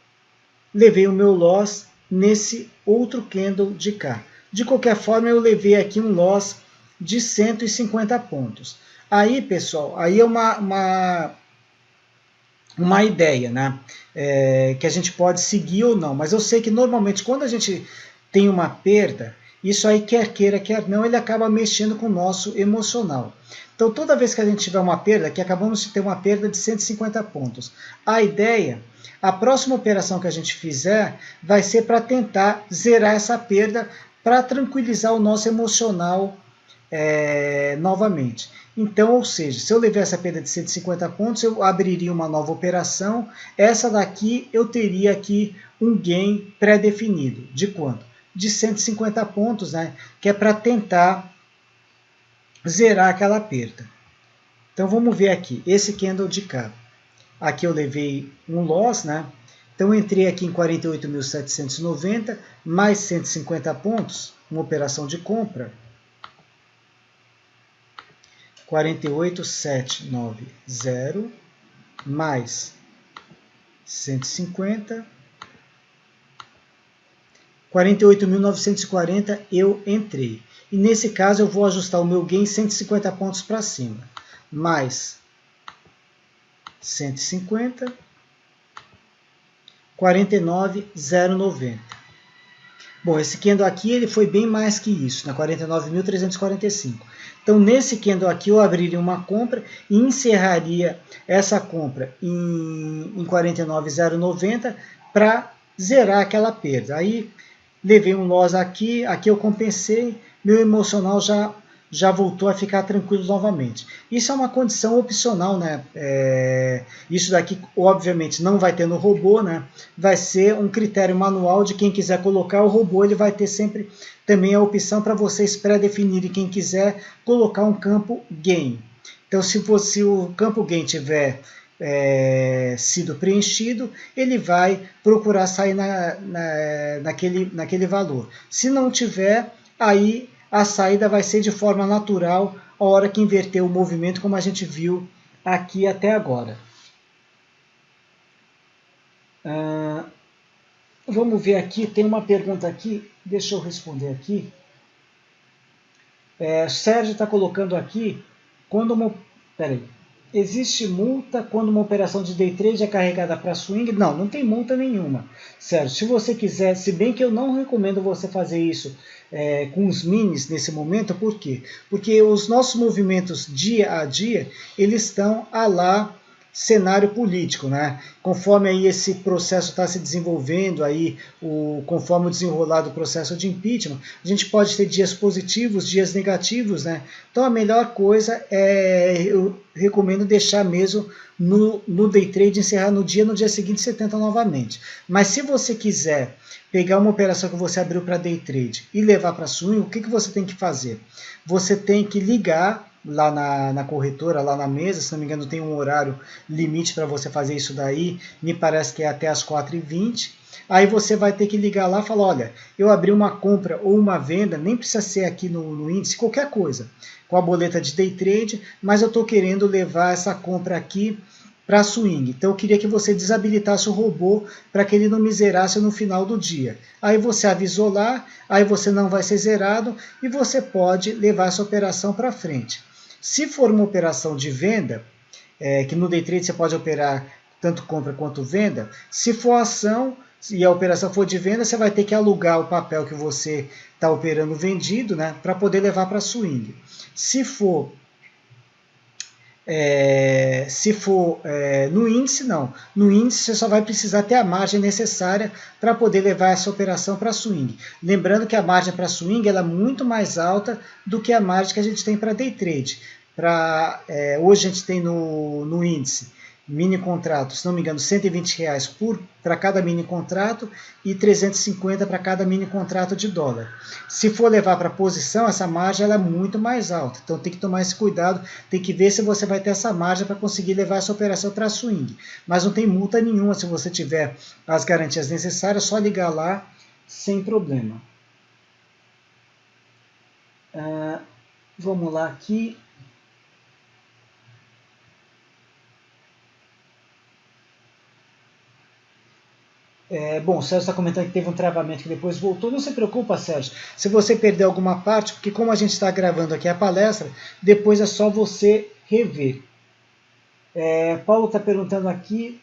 levei o meu loss nesse outro candle de cá. De qualquer forma, eu levei aqui um loss de 150 pontos. Aí, pessoal, aí é uma ideia, né? Que a gente pode seguir ou não. Mas eu sei que normalmente quando a gente tem uma perda, isso aí, quer queira, quer não, ele acaba mexendo com o nosso emocional. Então, toda vez que a gente tiver uma perda, que acabamos de ter uma perda de 150 pontos, a ideia, a próxima operação que a gente fizer, vai ser para tentar zerar essa perda, para tranquilizar o nosso emocional novamente. Então, ou seja, se eu levar essa perda de 150 pontos, eu abriria uma nova operação. Essa daqui, eu teria aqui um gain pré-definido. De quanto? De 150 pontos, né? Que é para tentar zerar aquela perda. Então vamos ver aqui, esse candle de cá. Aqui eu levei um loss, né? Então eu entrei aqui em 48.790, mais 150 pontos, uma operação de compra. 48.790 mais 150, 48.940 eu entrei. E nesse caso eu vou ajustar o meu gain 150 pontos para cima, mais 150, 49.090. Bom, esse candle aqui ele foi bem mais que isso, né? 49.345. Então, nesse candle aqui, eu abriria uma compra e encerraria essa compra em 49.090 para zerar aquela perda. Aí, levei um loss aqui, aqui eu compensei, meu emocional já voltou a ficar tranquilo novamente. Isso é uma condição opcional, né? Isso daqui, obviamente, não vai ter no robô, né? Vai ser um critério manual de quem quiser colocar o robô, ele vai ter sempre também a opção para vocês pré-definirem quem quiser colocar um campo gain. Então, se o campo gain tiver sido preenchido, ele vai procurar sair naquele valor. Se não tiver, aí a saída vai ser de forma natural a hora que inverter o movimento, como a gente viu aqui até agora. Vamos ver aqui, tem uma pergunta aqui, deixa eu responder aqui. Sérgio está colocando aqui, existe multa quando uma operação de day trade é carregada para swing? Não, não tem multa nenhuma. Sérgio, se você quiser, se bem que eu não recomendo você fazer isso com os minis nesse momento, por quê? Porque os nossos movimentos dia a dia, eles estão lá cenário político, né? Conforme aí esse processo está se desenvolvendo, conforme o desenrolar do processo de impeachment, a gente pode ter dias positivos, dias negativos, né? Então a melhor coisa eu recomendo deixar mesmo no day trade, encerrar no dia seguinte você tenta novamente. Mas se você quiser pegar uma operação que você abriu para day trade e levar para swing, o que você tem que fazer? Você tem que ligar lá na corretora, lá na mesa, se não me engano tem um horário limite para você fazer isso daí, me parece que é até as 4h20, aí você vai ter que ligar lá e falar, olha, eu abri uma compra ou uma venda, nem precisa ser aqui no índice, qualquer coisa, com a boleta de day trade, mas eu estou querendo levar essa compra aqui para swing. Então eu queria que você desabilitasse o robô para que ele não me zerasse no final do dia. Aí você avisou lá, aí você não vai ser zerado e você pode levar essa operação para frente. Se for uma operação de venda, que no day trade você pode operar tanto compra quanto venda, se for ação e a operação for de venda, você vai ter que alugar o papel que você está operando vendido, né, para poder levar para swing. Se for no índice, não. No índice você só vai precisar ter a margem necessária para poder levar essa operação para swing. Lembrando que a margem para swing ela é muito mais alta do que a margem que a gente tem para day trade. Hoje a gente tem no índice mini contrato, se não me engano, R$120 para cada mini contrato e 350 para cada mini contrato de dólar. Se for levar para posição, essa margem ela é muito mais alta. Então tem que tomar esse cuidado, tem que ver se você vai ter essa margem para conseguir levar essa operação para swing. Mas não tem multa nenhuma se você tiver as garantias necessárias, só ligar lá sem problema. Vamos lá aqui. Bom, o Sérgio está comentando que teve um travamento que depois voltou. Não se preocupa, Sérgio, se você perder alguma parte, porque como a gente está gravando aqui a palestra, depois é só você rever. Paulo está perguntando aqui,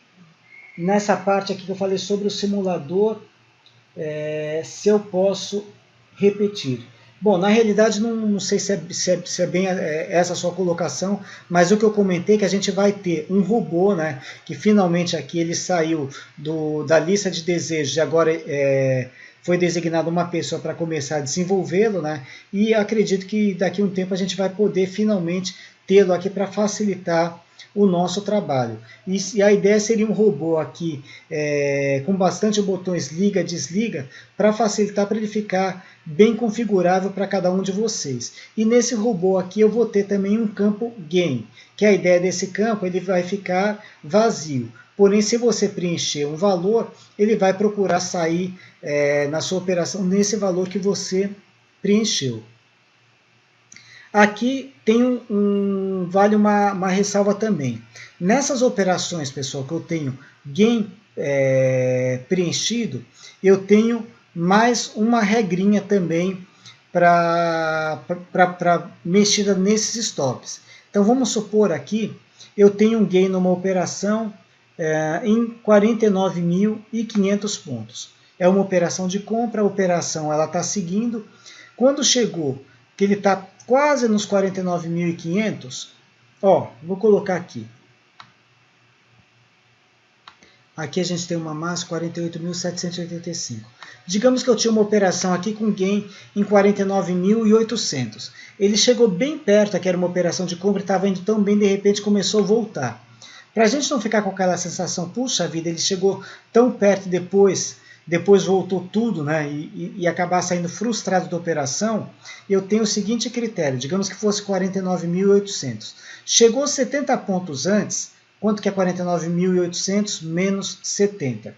nessa parte aqui que eu falei sobre o simulador, se eu posso repetir. Bom, na realidade não sei se é bem essa a sua colocação, mas o que eu comentei é que a gente vai ter um robô, né, que finalmente aqui ele saiu da lista de desejos e agora foi designada uma pessoa para começar a desenvolvê-lo, né, e acredito que daqui a um tempo a gente vai poder finalmente tê-lo aqui para facilitar o nosso trabalho. E a ideia seria um robô aqui com bastante botões liga, desliga, para facilitar, para ele ficar bem configurável para cada um de vocês. E nesse robô aqui eu vou ter também um campo gain, que a ideia desse campo ele vai ficar vazio. Porém, se você preencher um valor, ele vai procurar sair na sua operação nesse valor que você preencheu. Aqui tem vale uma ressalva também. Nessas operações, pessoal, que eu tenho gain preenchido, eu tenho mais uma regrinha também para mexida nesses stops. Então vamos supor aqui, eu tenho um gain numa operação em 49.500 pontos. É uma operação de compra, a operação ela está seguindo. Quando chegou, que ele está quase nos 49.500, ó, vou colocar aqui. Aqui a gente tem uma massa 48.785. Digamos que eu tinha uma operação aqui com gain em 49.800. Ele chegou bem perto, aqui era uma operação de compra, estava indo tão bem, de repente começou a voltar. Para a gente não ficar com aquela sensação, puxa vida, ele chegou tão perto depois voltou tudo, né, e acabar saindo frustrado da operação, eu tenho o seguinte critério, digamos que fosse 49.800. Chegou 70 pontos antes, quanto que é 49.800 menos 70?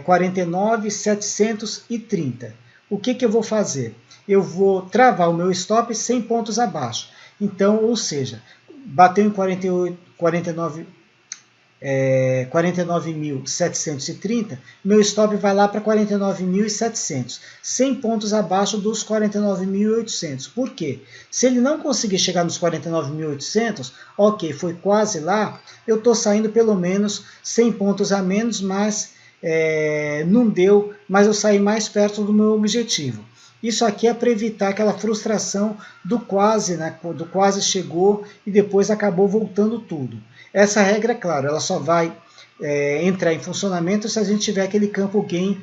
49.730. O que eu vou fazer? Eu vou travar o meu stop 100 pontos abaixo. Então, ou seja, bateu em 49.730, meu stop vai lá para 49.700, 100 pontos abaixo dos 49.800. Por quê? Se ele não conseguir chegar nos 49.800, ok, foi quase lá, eu estou saindo pelo menos 100 pontos a menos, mas não deu, mas eu saí mais perto do meu objetivo. Isso aqui é para evitar aquela frustração do quase, né? Do quase chegou e depois acabou voltando tudo. Essa regra, é claro, ela só vai entrar em funcionamento se a gente tiver aquele campo gain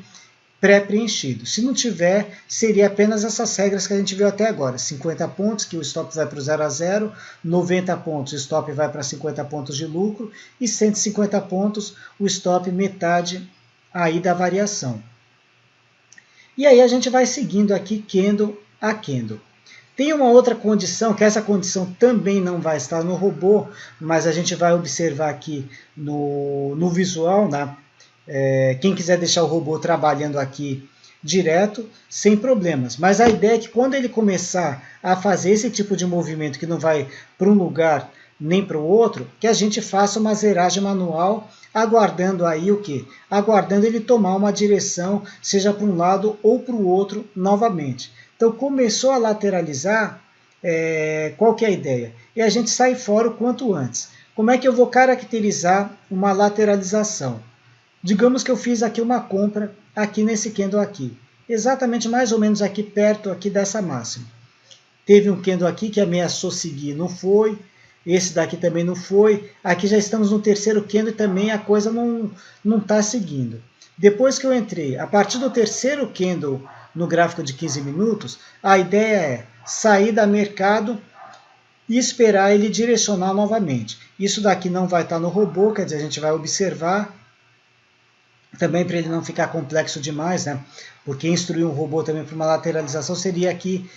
pré-preenchido. Se não tiver, seria apenas essas regras que a gente viu até agora. 50 pontos, que o stop vai para o 0 a 0, 90 pontos, o stop vai para 50 pontos de lucro, e 150 pontos, o stop metade aí da variação. E aí a gente vai seguindo aqui candle a candle. Tem uma outra condição, que essa condição também não vai estar no robô, mas a gente vai observar aqui no visual, né? Quem quiser deixar o robô trabalhando aqui direto, sem problemas. Mas a ideia é que quando ele começar a fazer esse tipo de movimento que não vai para um lugar nem para o outro, que a gente faça uma zeragem manual, aguardando aí o quê? Aguardando ele tomar uma direção, seja para um lado ou para o outro novamente. Então começou a lateralizar, qual que é a ideia? É a gente sair fora o quanto antes. Como é que eu vou caracterizar uma lateralização? Digamos que eu fiz aqui uma compra aqui nesse candle aqui, exatamente mais ou menos aqui perto aqui dessa máxima. Teve um candle aqui que ameaçou seguir, não foi. Esse daqui também não foi. Aqui já estamos no terceiro candle e também a coisa não está seguindo. Depois que eu entrei, a partir do terceiro candle no gráfico de 15 minutos, a ideia é sair da mercado e esperar ele direcionar novamente. Isso daqui não vai estar no robô, quer dizer, a gente vai observar. Também para ele não ficar complexo demais, né? Porque instruir um robô também para uma lateralização seria que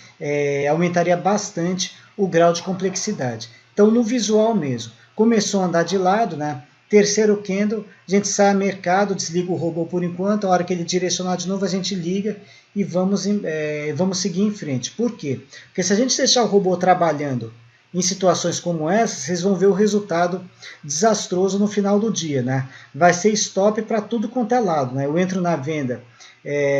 aumentaria bastante o grau de complexidade. Então, no visual mesmo, começou a andar de lado, né? Terceiro candle, a gente sai ao mercado, desliga o robô por enquanto, a hora que ele direcionar de novo a gente liga e vamos seguir em frente. Por quê? Porque se a gente deixar o robô trabalhando em situações como essa, vocês vão ver o resultado desastroso no final do dia, né? Vai ser stop para tudo quanto é lado, né? Eu entro na venda,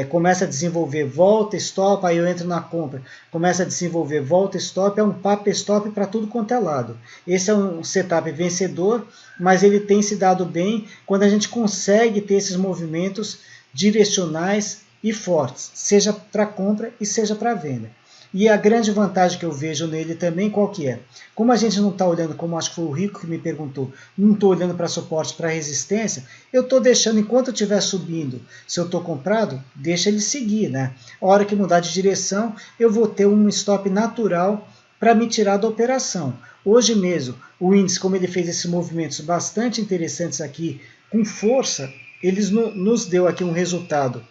começa a desenvolver volta, stop, aí eu entro na compra, começa a desenvolver volta, stop, é um papo stop para tudo quanto é lado. Esse é um setup vencedor, mas ele tem se dado bem quando a gente consegue ter esses movimentos direcionais e fortes, seja para compra e seja para venda. E a grande vantagem que eu vejo nele também, qual que é? Como a gente não está olhando, como acho que foi o Rico que me perguntou, não estou olhando para suporte, para resistência, eu estou deixando, enquanto eu estiver subindo, se eu estou comprado, deixa ele seguir, né? A hora que mudar de direção, eu vou ter um stop natural para me tirar da operação. Hoje mesmo, o índice, como ele fez esses movimentos bastante interessantes aqui, com força, ele nos deu aqui um resultado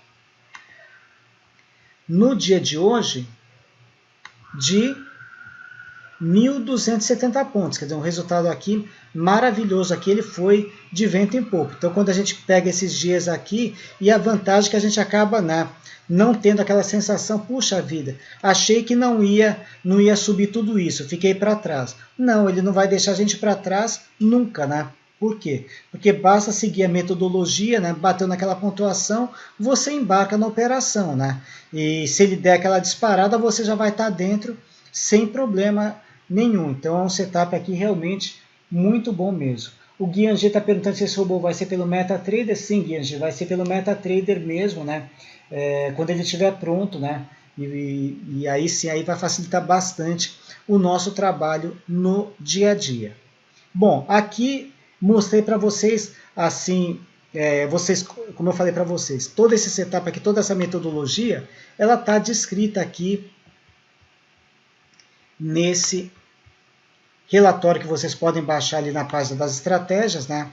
no dia de hoje, de 1.270 pontos, quer dizer, um resultado aqui maravilhoso, aqui ele foi de vento em pouco. Então, quando a gente pega esses dias aqui, e a vantagem é que a gente acaba, né, não tendo aquela sensação, puxa vida, achei que não ia subir tudo isso, fiquei para trás. Não, ele não vai deixar a gente para trás nunca, né? Por quê? Porque basta seguir a metodologia, né? Bateu naquela pontuação, você embarca na operação, né? E se ele der aquela disparada, você já vai estar dentro sem problema nenhum. Então é um setup aqui realmente muito bom mesmo. O Guianji está perguntando se esse robô vai ser pelo MetaTrader. Sim, Guianji, vai ser pelo MetaTrader mesmo, né? Quando ele estiver pronto, né? E aí sim, aí vai facilitar bastante o nosso trabalho no dia a dia. Bom, aqui mostrei para vocês, assim, como eu falei para vocês, todo esse setup aqui, toda essa metodologia, ela está descrita aqui nesse relatório que vocês podem baixar ali na página das estratégias, né?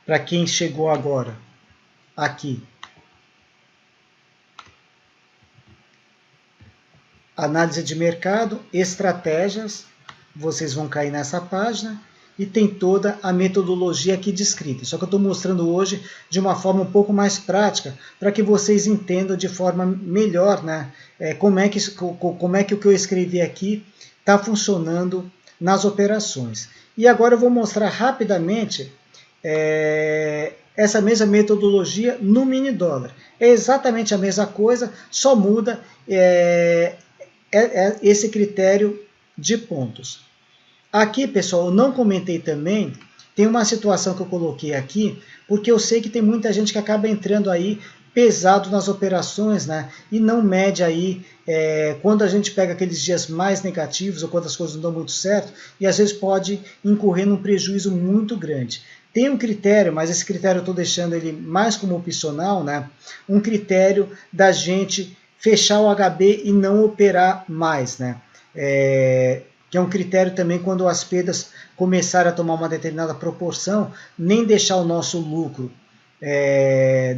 Para quem chegou agora aqui. Análise de mercado, estratégias, vocês vão cair nessa página e tem toda a metodologia aqui descrita. Só que eu estou mostrando hoje de uma forma um pouco mais prática, para que vocês entendam de forma melhor, né? Como é que o que eu escrevi aqui está funcionando nas operações. E agora eu vou mostrar rapidamente essa mesma metodologia no mini dólar. É exatamente a mesma coisa, só muda esse critério de pontos. Aqui, pessoal, eu não comentei também, tem uma situação que eu coloquei aqui, porque eu sei que tem muita gente que acaba entrando aí pesado nas operações, né? E não mede aí quando a gente pega aqueles dias mais negativos ou quando as coisas não dão muito certo, e às vezes pode incorrer num prejuízo muito grande. Tem um critério, mas esse critério eu estou deixando ele mais como opcional, né? Um critério da gente fechar o HB e não operar mais, né? Que é um critério também quando as perdas começarem a tomar uma determinada proporção, nem deixar o nosso lucro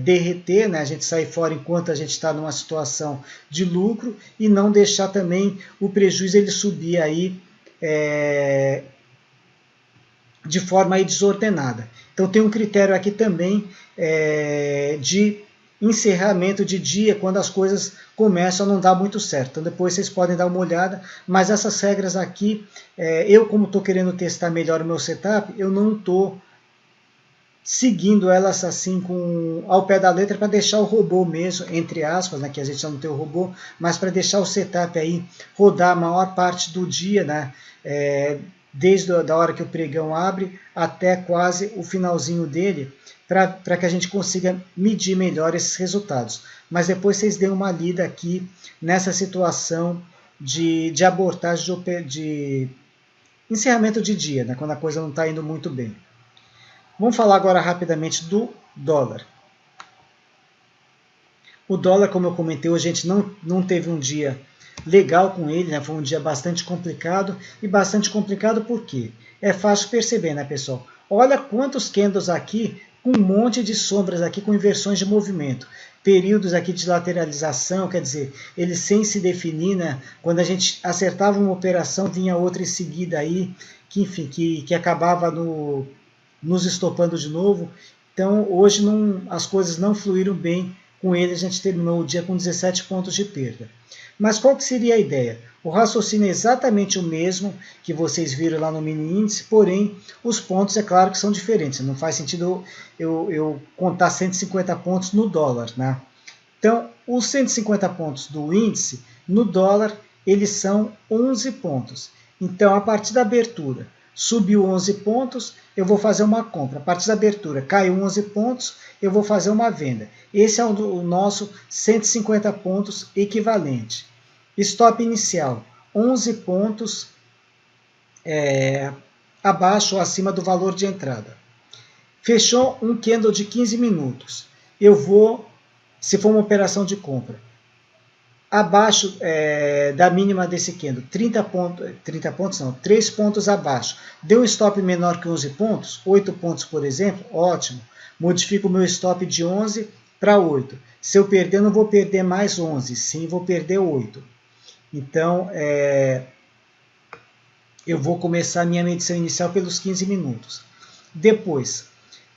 derreter, né? A gente sair fora enquanto a gente está numa situação de lucro e não deixar também o prejuízo ele subir aí de forma aí desordenada. Então tem um critério aqui também de encerramento de dia, quando as coisas começam a não dar muito certo. Então depois vocês podem dar uma olhada, mas essas regras aqui, eu como estou querendo testar melhor o meu setup, eu não estou seguindo elas assim ao pé da letra para deixar o robô mesmo, entre aspas, né, que a gente já não tem o robô, mas para deixar o setup aí rodar a maior parte do dia, né, desde a hora que o pregão abre até quase o finalzinho dele, para que a gente consiga medir melhor esses resultados. Mas depois vocês deem uma lida aqui nessa situação de abortagem, de encerramento de dia, né, quando a coisa não está indo muito bem. Vamos falar agora rapidamente do dólar. O dólar, como eu comentei, a gente não teve um dia legal com ele, né? Foi um dia bastante complicado. E bastante complicado por quê? É fácil perceber, né, pessoal? Olha quantos candles aqui, com um monte de sombras aqui, com inversões de movimento. Períodos aqui de lateralização, quer dizer, ele sem se definir, né? Quando a gente acertava uma operação, vinha outra em seguida aí, que enfim, que acabava nos estopando de novo. Então hoje as coisas não fluíram bem com ele, a gente terminou o dia com 17 pontos de perda. Mas qual que seria a ideia? O raciocínio é exatamente o mesmo que vocês viram lá no mini índice, porém os pontos é claro que são diferentes. Não faz sentido eu contar 150 pontos no dólar, né? Então os 150 pontos do índice no dólar, eles são 11 pontos. Então a partir da abertura subiu 11 pontos, eu vou fazer uma compra. A partir da abertura caiu 11 pontos, eu vou fazer uma venda. Esse é o nosso 150 pontos equivalente. Stop inicial, 11 pontos abaixo ou acima do valor de entrada. Fechou um candle de 15 minutos. Eu vou, se for uma operação de compra, abaixo da mínima desse candle, 3 pontos abaixo. Deu um stop menor que 11 pontos, 8 pontos, por exemplo, ótimo. Modifico o meu stop de 11 para 8. Se eu perder, eu não vou perder mais 11, sim, vou perder 8. Então, eu vou começar a minha medição inicial pelos 15 minutos. Depois,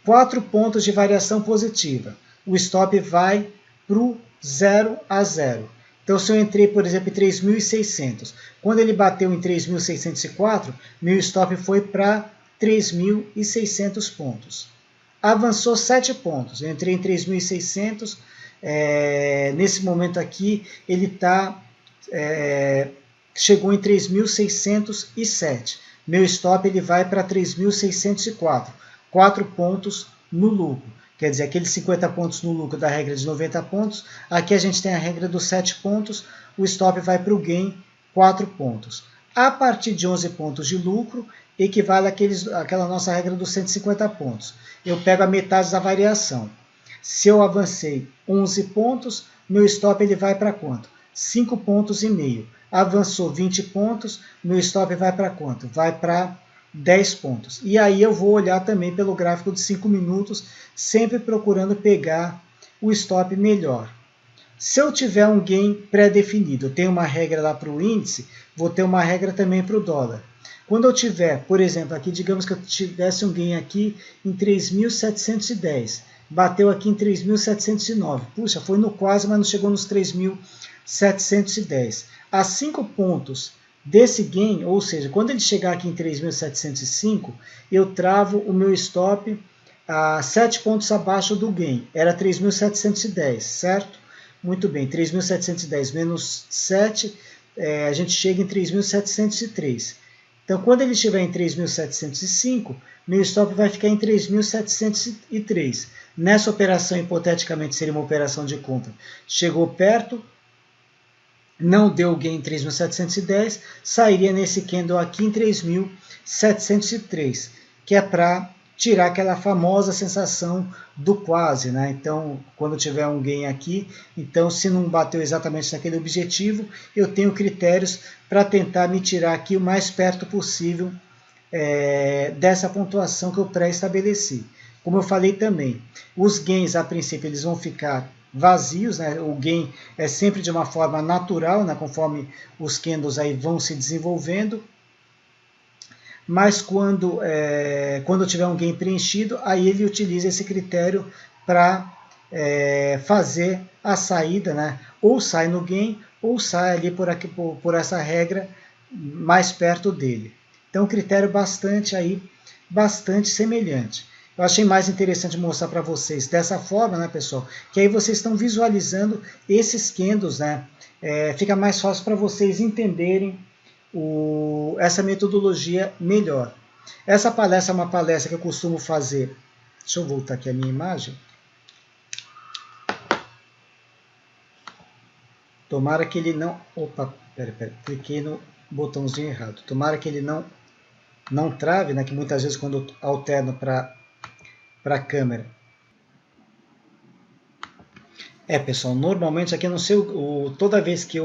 4 pontos de variação positiva. O stop vai para o 0 a 0. Então, se eu entrei, por exemplo, em 3.600, quando ele bateu em 3.604, meu stop foi para 3.600 pontos. Avançou 7 pontos. Eu entrei em 3.600. Nesse momento aqui, ele chegou em 3.607. Meu stop ele vai para 3.604. 4 pontos no lucro. Quer dizer, aqueles 50 pontos no lucro da regra de 90 pontos. Aqui a gente tem a regra dos 7 pontos. O stop vai para o gain 4 pontos. A partir de 11 pontos de lucro, equivale àquela nossa regra dos 150 pontos. Eu pego a metade da variação. Se eu avancei 11 pontos, meu stop ele vai para quanto? 5 pontos e meio. Avançou 20 pontos, meu stop vai para quanto? Vai para 10 pontos. E aí eu vou olhar também pelo gráfico de 5 minutos, sempre procurando pegar o stop melhor. Se eu tiver um gain pré-definido, eu tenho uma regra lá para o índice, vou ter uma regra também para o dólar. Quando eu tiver, por exemplo, aqui, digamos que eu tivesse um gain aqui em 3.710, bateu aqui em 3.709. Puxa, foi no quase, mas não chegou nos 3.710. A 5 pontos desse gain, ou seja, quando ele chegar aqui em 3.705, eu travo o meu stop a 7 pontos abaixo do gain. Era 3.710, certo? Muito bem, 3.710 menos 7, a gente chega em 3.703. Então, quando ele estiver em 3.705, meu stop vai ficar em 3.703. Nessa operação, hipoteticamente, seria uma operação de compra. Chegou perto, não deu gain em 3.710, sairia nesse candle aqui em 3.703, que é para tirar aquela famosa sensação do quase, né? Então, quando tiver um gain aqui, então se não bateu exatamente naquele objetivo, eu tenho critérios para tentar me tirar aqui o mais perto possível dessa pontuação que eu pré-estabeleci. Como eu falei também, os gains a princípio eles vão ficar vazios, né? O gain é sempre de uma forma natural, né? Conforme os candles aí vão se desenvolvendo. Mas quando eu tiver um gain preenchido, aí ele utiliza esse critério para fazer a saída, né? Ou sai no gain, ou sai ali por essa regra mais perto dele. Então, um critério bastante semelhante. Eu achei mais interessante mostrar para vocês dessa forma, né, pessoal? Que aí vocês estão visualizando esses candles, né? Fica mais fácil para vocês entenderem essa metodologia melhor. Essa palestra é uma palestra que eu costumo fazer. Deixa eu voltar aqui a minha imagem. Tomara que ele não... Opa, pera, cliquei no botãozinho errado. Tomara que ele não trave, né? Que muitas vezes quando eu alterno para a câmera. Pessoal, normalmente aqui eu não sei, toda vez que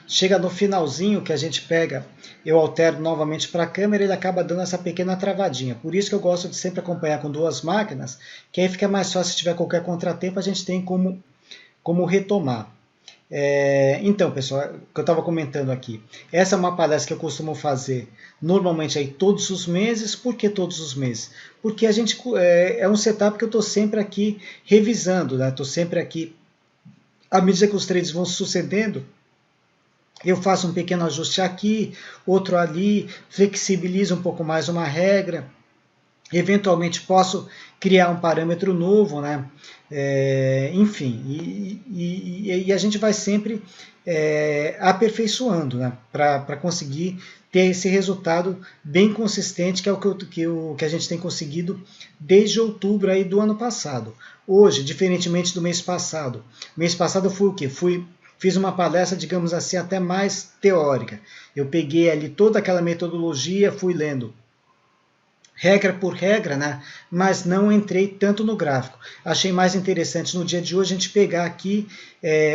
chega no finalzinho que a gente pega, eu altero novamente para a câmera, ele acaba dando essa pequena travadinha. Por isso que eu gosto de sempre acompanhar com 2 máquinas, que aí fica mais fácil, se tiver qualquer contratempo, a gente tem como retomar. Então, pessoal, o que eu estava comentando aqui, essa é uma palestra que eu costumo fazer normalmente aí todos os meses. Por que todos os meses? Porque a gente é um setup que eu estou sempre aqui revisando, né? Estou sempre aqui, à medida que os trades vão sucedendo, eu faço um pequeno ajuste aqui, outro ali, flexibilizo um pouco mais uma regra, eventualmente posso criar um parâmetro novo, né? Enfim, e a gente vai sempre aperfeiçoando, né? Para conseguir ter esse resultado bem consistente, que é o que a gente tem conseguido desde outubro aí do ano passado. Hoje, diferentemente do mês passado eu fui o quê? Fiz uma palestra, digamos assim, até mais teórica. Eu peguei ali toda aquela metodologia, fui lendo regra por regra, né? Mas não entrei tanto no gráfico. Achei mais interessante no dia de hoje a gente pegar aqui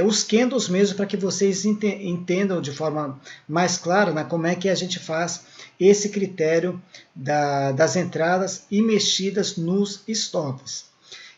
os candles mesmo, para que vocês entendam de forma mais clara, né, como é que a gente faz esse critério das entradas e mexidas nos stops.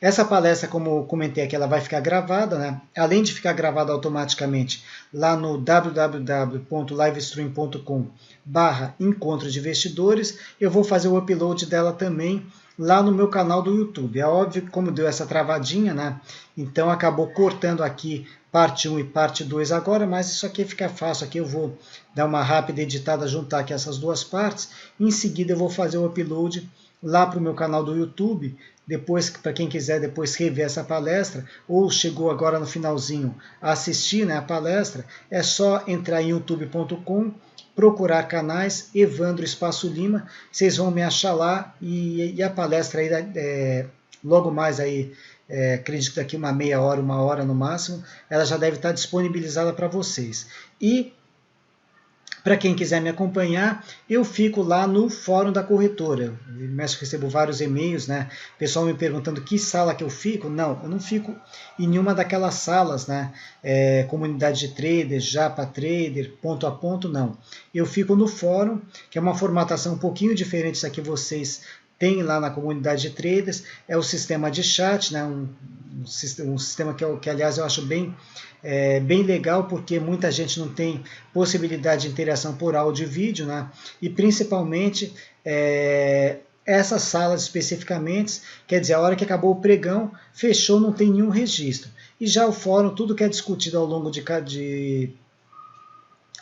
Essa palestra, como eu comentei aqui, ela vai ficar gravada, né? Além de ficar gravada automaticamente lá no www.livestream.com/encontro de investidores, eu vou fazer o upload dela também lá no meu canal do YouTube. É óbvio que como deu essa travadinha, né? Então acabou cortando aqui parte 1 e parte 2 agora, mas isso aqui fica fácil. Aqui eu vou dar uma rápida editada, juntar aqui essas duas partes. Em seguida eu vou fazer o upload lá para o meu canal do YouTube. Depois, para quem quiser depois rever essa palestra, ou chegou agora no finalzinho a assistir, né, a palestra, é só entrar em youtube.com, procurar canais Evandro Espaço Lima, vocês vão me achar lá, e a palestra aí, logo mais aí, acredito que daqui uma meia hora, uma hora no máximo, ela já deve estar disponibilizada para vocês. E para quem quiser me acompanhar, eu fico lá no fórum da corretora. Eu recebo vários e-mails, né? Pessoal me perguntando que sala que eu fico. Não, eu não fico em nenhuma daquelas salas, né? Comunidade de traders, Japa Trader, ponto a ponto, não. Eu fico no fórum, que é uma formatação um pouquinho diferente da que vocês têm lá na comunidade de traders. É o sistema de chat, né? Um sistema que aliás, eu acho bem legal, porque muita gente não tem possibilidade de interação por áudio e vídeo, né? E principalmente essas salas especificamente, quer dizer, a hora que acabou o pregão, fechou, não tem nenhum registro. E já o fórum, tudo que é discutido ao longo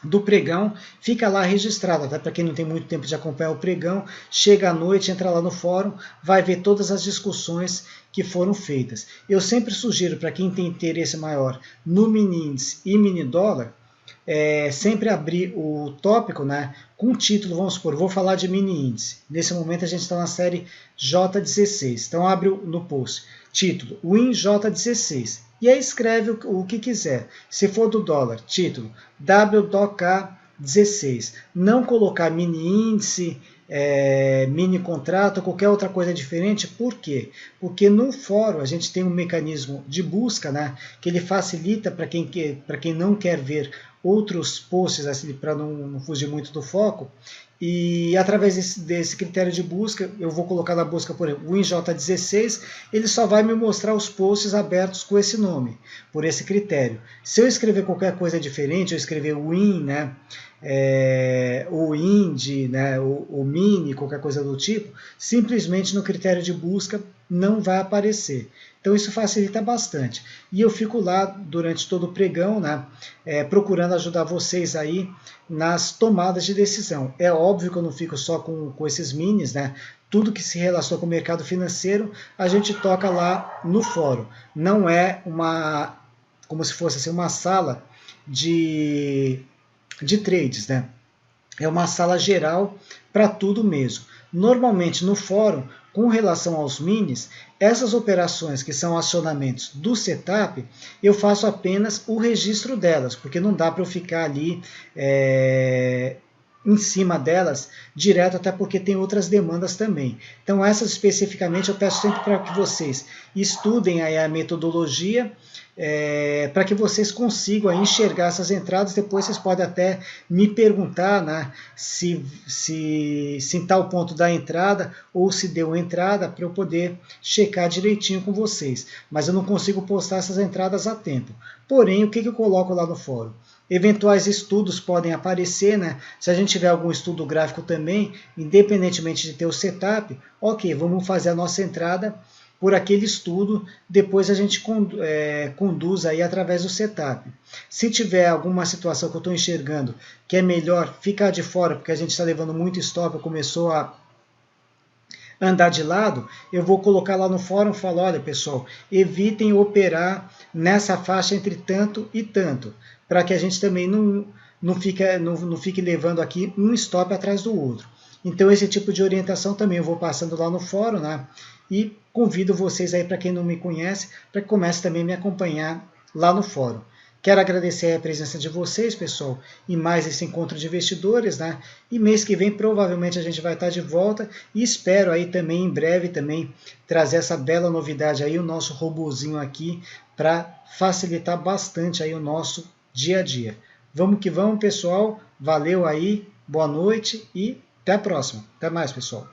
do pregão, fica lá registrado, até para quem não tem muito tempo de acompanhar o pregão, chega à noite, entra lá no fórum, vai ver todas as discussões que foram feitas. Eu sempre sugiro para quem tem interesse maior no mini índice e mini dólar, sempre abrir o tópico, né, com o título, vamos supor, vou falar de mini índice. Nesse momento a gente está na série J16, então abre no post, título, WinJ16. E aí escreve o que quiser. Se for do dólar, título, WDOK16. Não colocar mini índice, mini contrato, qualquer outra coisa diferente. Por quê? Porque no fórum a gente tem um mecanismo de busca, né, que ele facilita para quem não quer ver outros posts, assim, para não fugir muito do foco. E através desse critério de busca, eu vou colocar na busca, por exemplo, WinJ16, ele só vai me mostrar os posts abertos com esse nome, por esse critério. Se eu escrever qualquer coisa diferente, eu escrever Win, né, o Indie, né, o Mini, qualquer coisa do tipo, simplesmente no critério de busca não vai aparecer. Então isso facilita bastante. E eu fico lá durante todo o pregão, né, procurando ajudar vocês aí nas tomadas de decisão. É óbvio que eu não fico só com esses minis, né? Tudo que se relaciona com o mercado financeiro, a gente toca lá no fórum. Não é como se fosse assim, uma sala de trades, né? É uma sala geral para tudo mesmo. Normalmente no fórum, com relação aos minis, essas operações que são acionamentos do setup, eu faço apenas o registro delas, porque não dá para eu ficar ali em cima delas direto, até porque tem outras demandas também. Então essas especificamente eu peço sempre para que vocês estudem aí a metodologia, para que vocês consigam aí enxergar essas entradas. Depois vocês podem até me perguntar, né, se em tal ponto da entrada ou se deu entrada, para eu poder checar direitinho com vocês. Mas eu não consigo postar essas entradas a tempo. Porém, o que eu coloco lá no fórum? Eventuais estudos podem aparecer, né? Se a gente tiver algum estudo gráfico também, independentemente de ter o setup, ok, vamos fazer a nossa entrada por aquele estudo, depois a gente conduz aí através do setup. Se tiver alguma situação que eu estou enxergando que é melhor ficar de fora, porque a gente está levando muito stop, começou a andar de lado, eu vou colocar lá no fórum e falo, olha pessoal, evitem operar nessa faixa entre tanto e tanto, para que a gente também não fique levando aqui um stop atrás do outro. Então esse tipo de orientação também eu vou passando lá no fórum, né? E convido vocês aí, para quem não me conhece, para que comece também a me acompanhar lá no fórum. Quero agradecer a presença de vocês, pessoal, em mais esse encontro de investidores, né? E mês que vem provavelmente a gente vai estar de volta e espero aí também em breve também trazer essa bela novidade aí, o nosso robozinho aqui, para facilitar bastante aí o nosso dia a dia. Vamos que vamos, pessoal. Valeu aí, boa noite e até a próxima. Até mais, pessoal.